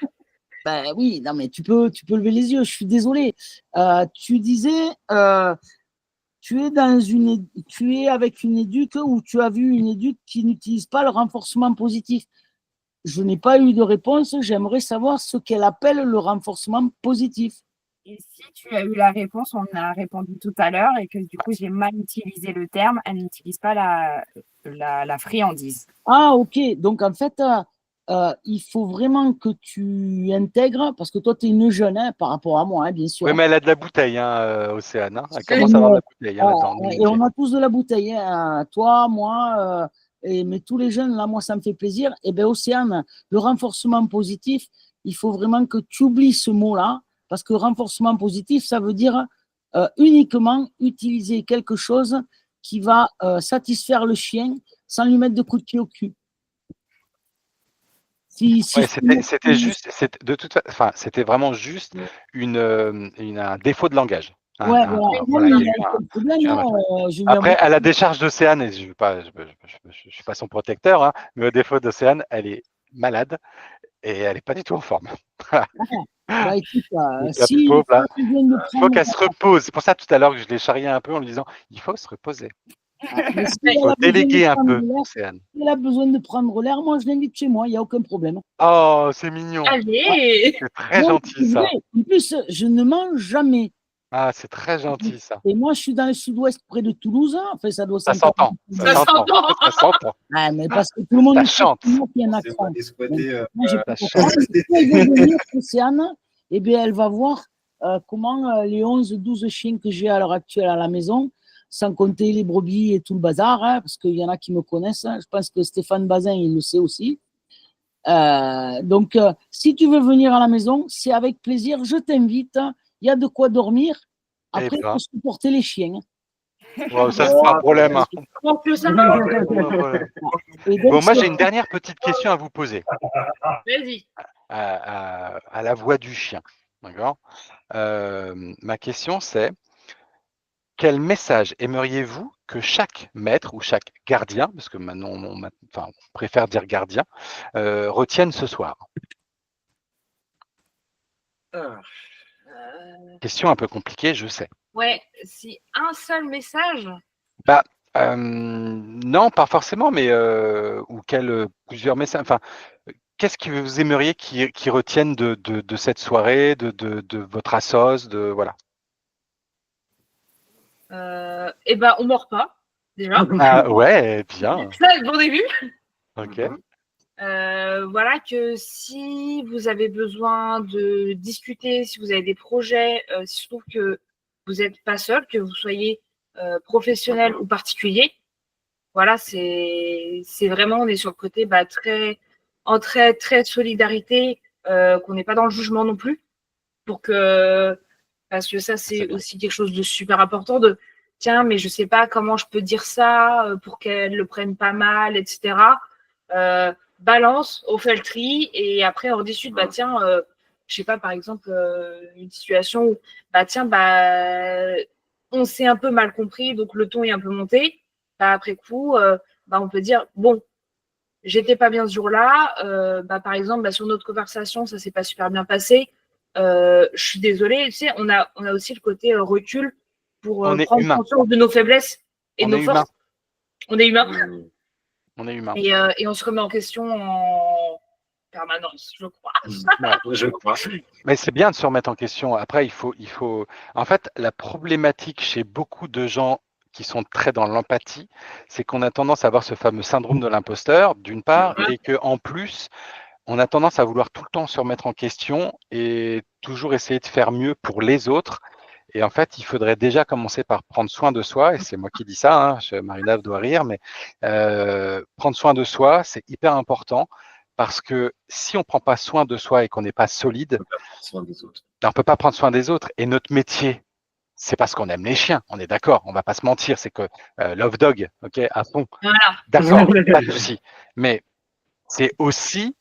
Ben oui, non mais tu peux lever les yeux, je suis désolé. Tu disais, tu es avec une éduque ou tu as vu une éduque qui n'utilise pas le renforcement positif. Je n'ai pas eu de réponse, j'aimerais savoir ce qu'elle appelle le renforcement positif. Et si tu as eu la réponse, on a répondu tout à l'heure et que du coup j'ai mal utilisé le terme, elle n'utilise pas la friandise. Ah ok, donc en fait, il faut vraiment que tu intègres, parce que toi tu es une jeune hein, par rapport à moi, hein, bien sûr. Oui, mais elle a de la bouteille, hein, Océane. Hein. Elle C'est commence à avoir de la bouteille hein, là-dedans. le Et on métier. a tous de la bouteille, hein, toi, moi, mais tous les jeunes, là, moi, ça me fait plaisir. Et bien, Océane, le renforcement positif, il faut vraiment que tu oublies ce mot-là, parce que renforcement positif, ça veut dire uniquement utiliser quelque chose qui va satisfaire le chien sans lui mettre de coups de pied au cul. Ouais, c'était juste, de toute façon, enfin, c'était vraiment juste un défaut de langage. Hein, Ouais, hein, voilà. voilà, il y a eu Pas de problème, un- hein, Julien. Après, à la décharge d'Océane, et je suis pas son protecteur, hein, mais au défaut d'Océane, elle est malade et elle est pas du tout en forme. Bah, écoute, Donc, la si pauvre, là, tu viens de il faut prendre qu'elle se repose. C'est pour ça tout à l'heure que je l'ai charrié un peu en lui disant, il faut se reposer. mais si Il elle faut a besoin de déléguer un prendre peu, l'air, Océane. si elle a besoin de prendre l'air, moi je l'invite chez moi, il n'y a aucun problème. Oh, c'est mignon. Allez. C'est très Non, gentil, c'est ça. vrai. En plus, je ne mange jamais. Ah, c'est très gentil, ça. Et moi, je suis dans le sud-ouest près de Toulouse. Enfin, ça doit Ça s'entendre. s'entend. Ça s'entend. Ça s'entend. Ah, mais parce que tout le monde Ça est chante. moi qui a un C'est accent. moi les squatter. Moi, j'ai Ça pas chante. compris. Si elle veut venir, Océane, eh bien, elle va voir comment les 11-12 chiens que j'ai à l'heure actuelle à la maison, sans compter les brebis et tout le bazar, hein, parce qu'il y en a qui me connaissent. Hein. Je pense que Stéphane Bazin, il le sait aussi. Donc, si tu veux venir à la maison, c'est avec plaisir. Je t'invite. Il y a de quoi dormir. Après, il faut supporter les chiens. Wow, ça, c'est pas un problème. Hein. En plus, ça C'est va. pas un problème. Et donc, Bon, moi, j'ai une dernière petite question à vous poser. Vas-y. À la voix du chien. D'accord. Ma question, c'est quel message aimeriez-vous que chaque maître ou chaque gardien, parce que maintenant on préfère dire gardien, retienne ce soir? Question un peu compliquée, je sais. Ouais, si un seul message. Bah, non, pas forcément, mais ou plusieurs messages. Enfin, qu'est-ce que vous aimeriez qu'ils retiennent de cette soirée, de votre assos, de voilà. Eh ben, on mord pas, déjà. Ah ouais, bien. Ça, c'est le bon début. Ok. Voilà que si vous avez besoin de discuter, si vous avez des projets, si je trouve que vous n'êtes pas seul, que vous soyez professionnel ou particulier, voilà, c'est vraiment, on est sur le côté très entraide, très solidarité, qu'on n'est pas dans le jugement non plus, parce que ça, c'est aussi quelque chose de super important de tiens, mais je sais pas comment je peux dire ça pour qu'elle le prenne pas mal, etc. Balance, on fait le tri et après on discute, tiens, je sais pas, par exemple, une situation où, tiens, on s'est un peu mal compris, donc le ton est un peu monté. Après coup, on peut dire, bon, j'étais pas bien ce jour-là, par exemple, sur notre conversation, ça s'est pas super bien passé. Je suis désolée, tu sais, on a aussi le côté recul pour prendre conscience de nos faiblesses et de nos forces. On est humain. On est humain. Et on se remet en question permanence, je crois. Je crois. Mais c'est bien de se remettre en question. Après, En fait, la problématique chez beaucoup de gens qui sont très dans l'empathie, c'est qu'on a tendance à avoir ce fameux syndrome de l'imposteur, d'une part, et qu'en plus, on a tendance à vouloir tout le temps se remettre en question et toujours essayer de faire mieux pour les autres. Et en fait, il faudrait déjà commencer par prendre soin de soi, et c'est moi qui dis ça, hein, Marina doit rire, mais prendre soin de soi, c'est hyper important, parce que si on ne prend pas soin de soi et qu'on n'est pas solide, Soin des autres. on ne peut pas prendre soin des autres. Et notre métier, c'est parce qu'on aime les chiens, on est d'accord, on ne va pas se mentir, c'est que love dog, ok, à fond, Voilà. d'accord, pas de souci. Mais c'est aussi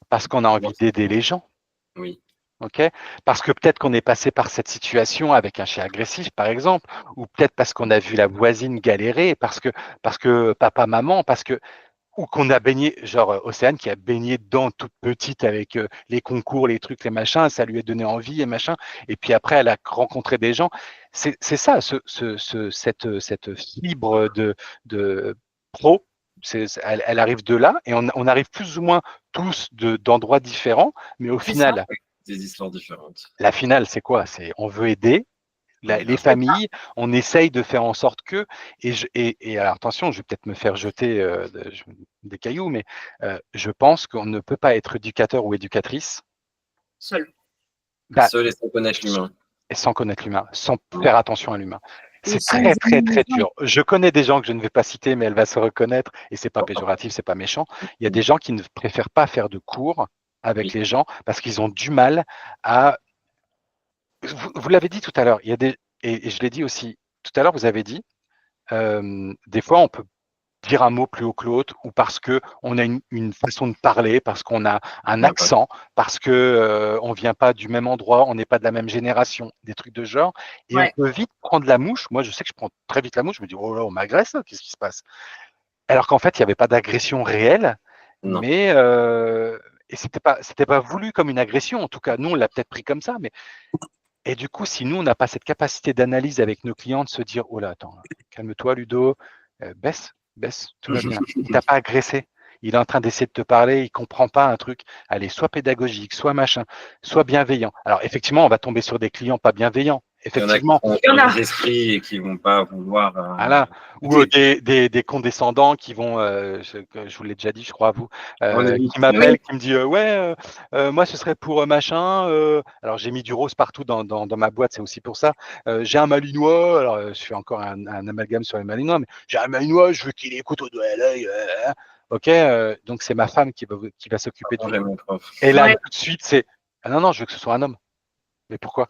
parce qu'on a envie d'aider les gens. Oui. Ok, parce que peut-être qu'on est passé par cette situation avec un chien agressif, par exemple, ou peut-être parce qu'on a vu la voisine galérer, parce que papa, maman, ou qu'on a baigné, genre Océane qui a baigné dedans toute petite avec les concours, les trucs, les machins, ça lui a donné envie et machin. Et puis après, elle a rencontré des gens. C'est ça, cette fibre de pro. Elle arrive de là et on arrive plus ou moins tous d'endroits différents, mais au final, Des histoires différentes. la finale, c'est quoi? C'est on veut aider les familles, on essaye de faire en sorte que, et alors attention, je vais peut-être me faire jeter des cailloux, mais je pense qu'on ne peut pas être éducateur ou éducatrice Seul. Seul et sans connaître l'humain. et sans connaître l'humain, sans faire attention à l'humain. Et C'est sans très, très, très humanisation. dur. Je connais des gens que je ne vais pas citer, mais elle va se reconnaître, et c'est pas péjoratif, c'est pas méchant. Il y a des gens qui ne préfèrent pas faire de cours avec les gens parce qu'ils ont du mal à. Vous l'avez dit tout à l'heure, il y a et je l'ai dit aussi tout à l'heure, vous avez dit, des fois on peut dire un mot plus haut que l'autre, ou parce que on a une façon de parler, parce qu'on a un accent, parce que on vient pas du même endroit, on n'est pas de la même génération, des trucs de genre, et on peut vite prendre la mouche. Moi, je sais que je prends très vite la mouche. Je me dis oh là, on m'agresse, qu'est-ce qui se passe? Alors qu'en fait, il n'y avait pas d'agression réelle, mais et c'était pas voulu comme une agression. En tout cas, nous, on l'a peut-être pris comme ça, mais et du coup, si nous, on n'a pas cette capacité d'analyse avec nos clients, de se dire oh là, attends, calme-toi, Ludo, baisse, tout va bien. Il t'a pas agressé. Il est en train d'essayer de te parler, il comprend pas un truc. Allez, soit pédagogique, soit machin, soit bienveillant. Alors, effectivement, on va tomber sur des clients pas bienveillants. Effectivement. Il y en a qui ont des esprits et qui vont pas vouloir. Voilà. Ou des condescendants qui vont, je vous l'ai déjà dit, je crois à vous, qui m'appellent, qui me disent ouais, moi ce serait pour machin. Alors j'ai mis du rose partout dans ma boîte, c'est aussi pour ça. J'ai un malinois, alors je fais encore un amalgame sur les malinois, mais j'ai un malinois, je veux qu'il écoute au doigt à l'œil. Ok, donc c'est ma femme qui va s'occuper de lui. Et là, tout de suite, c'est ah non, je veux que ce soit un homme. Mais pourquoi?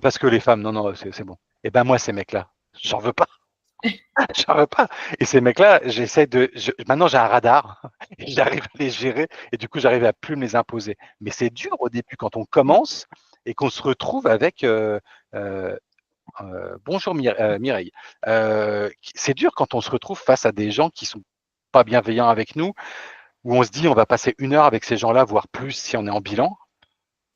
Parce que les femmes, non, c'est bon. Et ben moi, ces mecs-là, j'en veux pas. J'en veux pas. Et ces mecs-là, maintenant j'ai un radar, et j'arrive à les gérer, et du coup j'arrive à plus me les imposer. Mais c'est dur au début quand on commence et qu'on se retrouve avec bonjour Mireille. C'est dur quand on se retrouve face à des gens qui sont pas bienveillants avec nous, où on se dit on va passer 1 heure avec ces gens-là, voire plus si on est en bilan.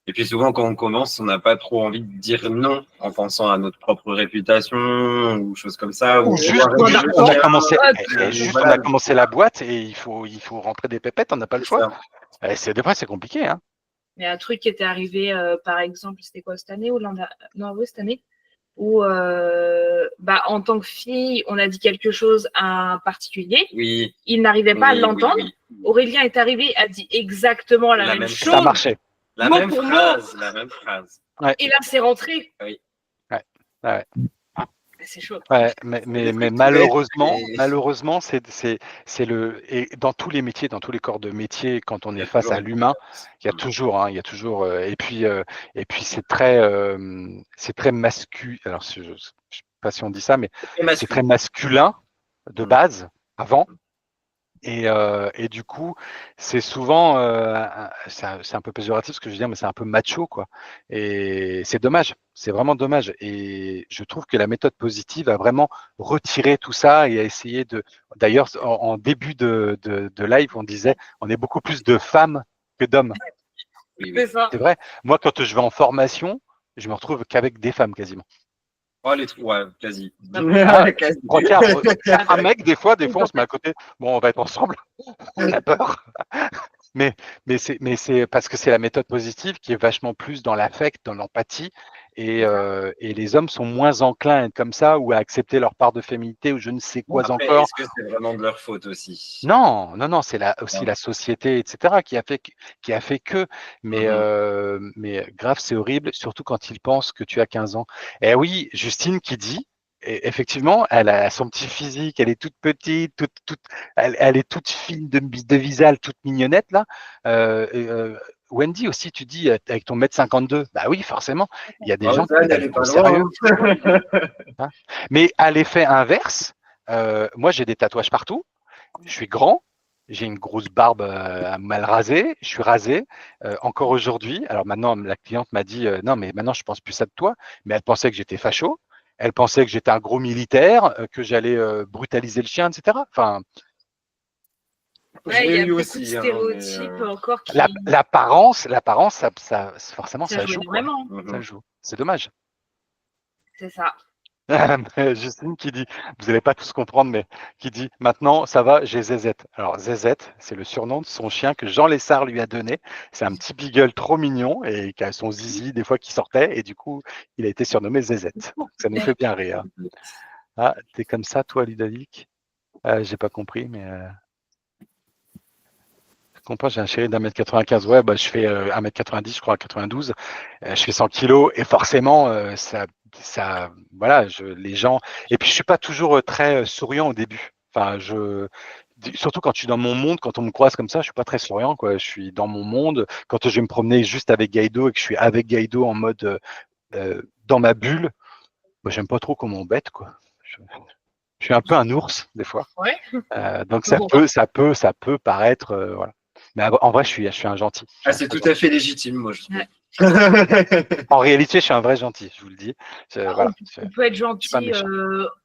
Et puis souvent, quand on commence, on n'a pas trop envie de dire non en pensant à notre propre réputation ou choses comme ça. Ou juste, on a commencé la boîte et il faut rentrer des pépettes, on n'a pas le choix. Des fois, c'est compliqué. Hein. Il y a un truc qui était arrivé, par exemple, c'était quoi cette année ou non, oui, cette année, où en tant que fille, on a dit quelque chose à un particulier. Oui. Il n'arrivait pas à l'entendre. Oui. Aurélien est arrivé, a dit exactement la même chose. Ça marchait. La même phrase. Ouais. Et là, c'est rentré. Oui. Ouais. C'est chaud. Ouais, mais malheureusement, c'est et dans tous les métiers, dans tous les corps de métier, quand on est face à l'humain, il y a toujours, et puis c'est très masculin. Alors, je ne sais pas si on dit ça, mais c'est très masculin de base avant. Et du coup, c'est souvent, c'est un peu péjoratif ce que je veux dire, mais c'est un peu macho, quoi. Et c'est dommage, c'est vraiment dommage. Et je trouve que la méthode positive a vraiment retiré tout ça et a essayé de. D'ailleurs, en début de live, on disait, on est beaucoup plus de femmes que d'hommes. Oui. C'est vrai. Moi, quand je vais en formation, je me retrouve qu'avec des femmes quasiment. Oh, quasi. Un mec, des fois, on se met à côté. Bon, on va être ensemble. On a peur. Mais c'est parce que c'est la méthode positive qui est vachement plus dans l'affect, dans l'empathie, et les hommes sont moins enclins à être comme ça ou à accepter leur part de féminité ou je ne sais quoi Après, encore. est-ce que c'est vraiment de leur faute aussi? Non, c'est aussi Non. la société, etc., qui a fait que. Mais grave, c'est horrible, surtout quand ils pensent que tu as 15 ans. Et oui, Justine qui dit, effectivement, elle a son petit physique, elle est toute petite, elle est toute fine de visage, toute mignonnette là. Wendy aussi, tu dis avec ton 1m52, bah oui, forcément, il y a des gens qui elle est prennent pas au loin. sérieux. Hein. Mais à l'effet inverse, moi j'ai des tatouages partout, je suis grand, j'ai une grosse barbe mal rasée, je suis rasé encore aujourd'hui. Alors maintenant, la cliente m'a dit non, mais maintenant je pense plus ça de toi, mais elle pensait que j'étais facho, elle pensait que j'étais un gros militaire, que j'allais brutaliser le chien, etc. Enfin, Ouais, il y a eu beaucoup aussi, de hein, stéréotypes mais, encore qui l'apparence, forcément, ça ça joue joue, quoi. énormément. Ça joue. C'est dommage. C'est ça. Justine qui dit, vous n'allez pas tous comprendre, mais qui dit maintenant ça va, j'ai Zézette. Alors Zézette, c'est le surnom de son chien que Jean Lessard lui a donné. C'est un petit beagle trop mignon et qui a son zizi des fois qui sortait et du coup il a été surnommé Zézette. Ça nous fait bien rire. Ah, t'es comme ça toi Ludovic? J'ai pas compris, mais je comprends, j'ai un chéri d'1m95. Ouais, bah je fais 1m90, je crois, 92. Je fais 100 kilos et forcément voilà, les gens. Et puis je suis pas toujours très souriant au début. Enfin, surtout quand je suis dans mon monde, quand on me croise comme ça, je suis pas très souriant, quoi. Je suis dans mon monde. Quand je vais me promener juste avec Gaïdo et que je suis avec Gaïdo en mode dans ma bulle, moi j'aime pas trop qu'on m'embête, quoi. Je suis un peu un ours des fois. Ouais. Donc ça peut paraître voilà. Mais en vrai, je suis un gentil. Ah, c'est tout à fait légitime, moi, je trouve. Ouais. En réalité, je suis un vrai gentil, je vous le dis. Voilà. On peut être suis pas gentil méchant.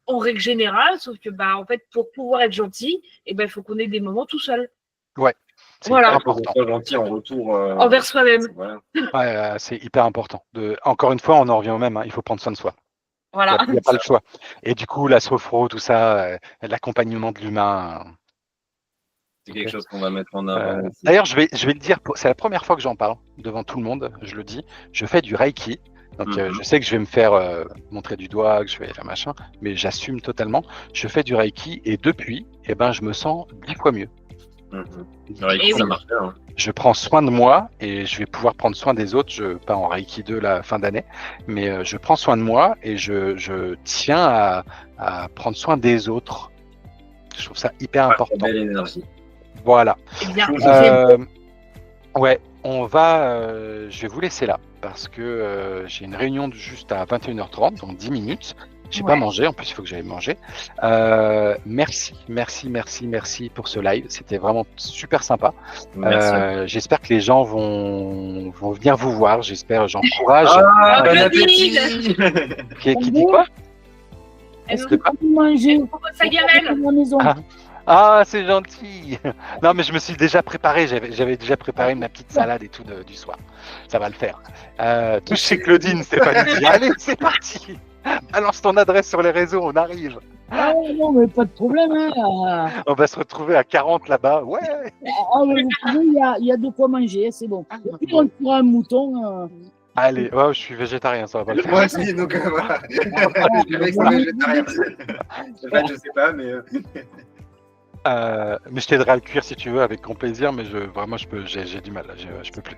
en règle générale, sauf que bah en fait pour pouvoir être gentil, il faut qu'on ait des moments tout seul. Ouais. C'est Voilà. hyper important. Pas gentil en retour. Envers soi-même. Voilà. Ouais, c'est hyper important. Encore une fois, on en revient au même. Hein, il faut prendre soin de soi. Voilà. Il n'y a pas le choix. Et du coup, la sophro, tout ça, l'accompagnement de l'humain. C'est quelque chose qu'on va mettre en avant. D'ailleurs, je vais le dire, c'est la première fois que j'en parle devant tout le monde, je le dis. Je fais du Reiki. Donc, je sais que je vais me faire montrer du doigt, que je vais faire machin, mais j'assume totalement. Je fais du Reiki et depuis, je me sens 10 fois mieux. Le Reiki, ça marche bien. Je prends soin de moi et je vais pouvoir prendre soin des autres. Pas en Reiki 2 la fin d'année, mais je prends soin de moi et je tiens à prendre soin des autres. Je trouve ça hyper important. Belle énergie. Voilà. Bien. Ouais, je vais vous laisser là parce que j'ai une réunion juste à 21h30, donc 10 minutes. J'ai pas mangé, en plus il faut que j'aille manger. Merci pour ce live, c'était vraiment super sympa. J'espère que les gens vont venir vous voir, j'encourage. Bon appétit. Qui dit quoi? Est-ce que tu peux manger sa gamelle à la maison? Ah, c'est gentil. Non, mais je me suis déjà préparé. J'avais déjà préparé ma petite salade et tout du soir. Ça va le faire. Touche chez Claudine, Stéphanie. Allez, c'est parti. Balance ton adresse sur les réseaux, on arrive. Ah non, mais pas de problème. Hein. On va se retrouver à 40 là-bas. Ouais. Ah, mais vous pouvez, il y a de quoi manger, c'est bon. Et puis on fera un mouton. Allez, je suis végétarien, ça va pas le faire. Moi aussi, donc voilà. Le mec, c'est végétarien. En fait, je sais pas, mais. Mais je t'aiderai à le cuire si tu veux, avec grand plaisir, mais vraiment, j'ai du mal, là, je peux plus.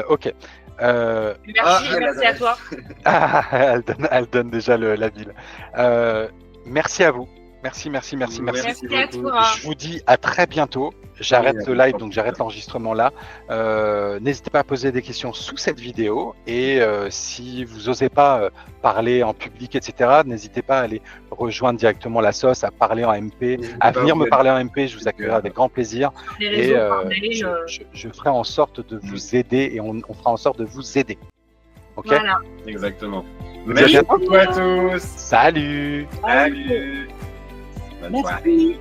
Ok. Merci à toi. Elle donne déjà la ville. Merci à vous. Merci. Merci à toi. Je vous dis à très bientôt. J'arrête le live, donc j'arrête l'enregistrement là. N'hésitez pas à poser des questions sous cette vidéo. Et si vous n'osez pas parler en public, etc., n'hésitez pas à aller rejoindre directement la sauce, à parler en MP, à venir me parler en MP. Je vous accueillerai avec grand plaisir. Et je ferai en sorte de vous aider et on fera en sorte de vous aider. Ok ? Voilà. Exactement. Merci beaucoup à tous. Salut. Salut. Bonne soirée. Merci.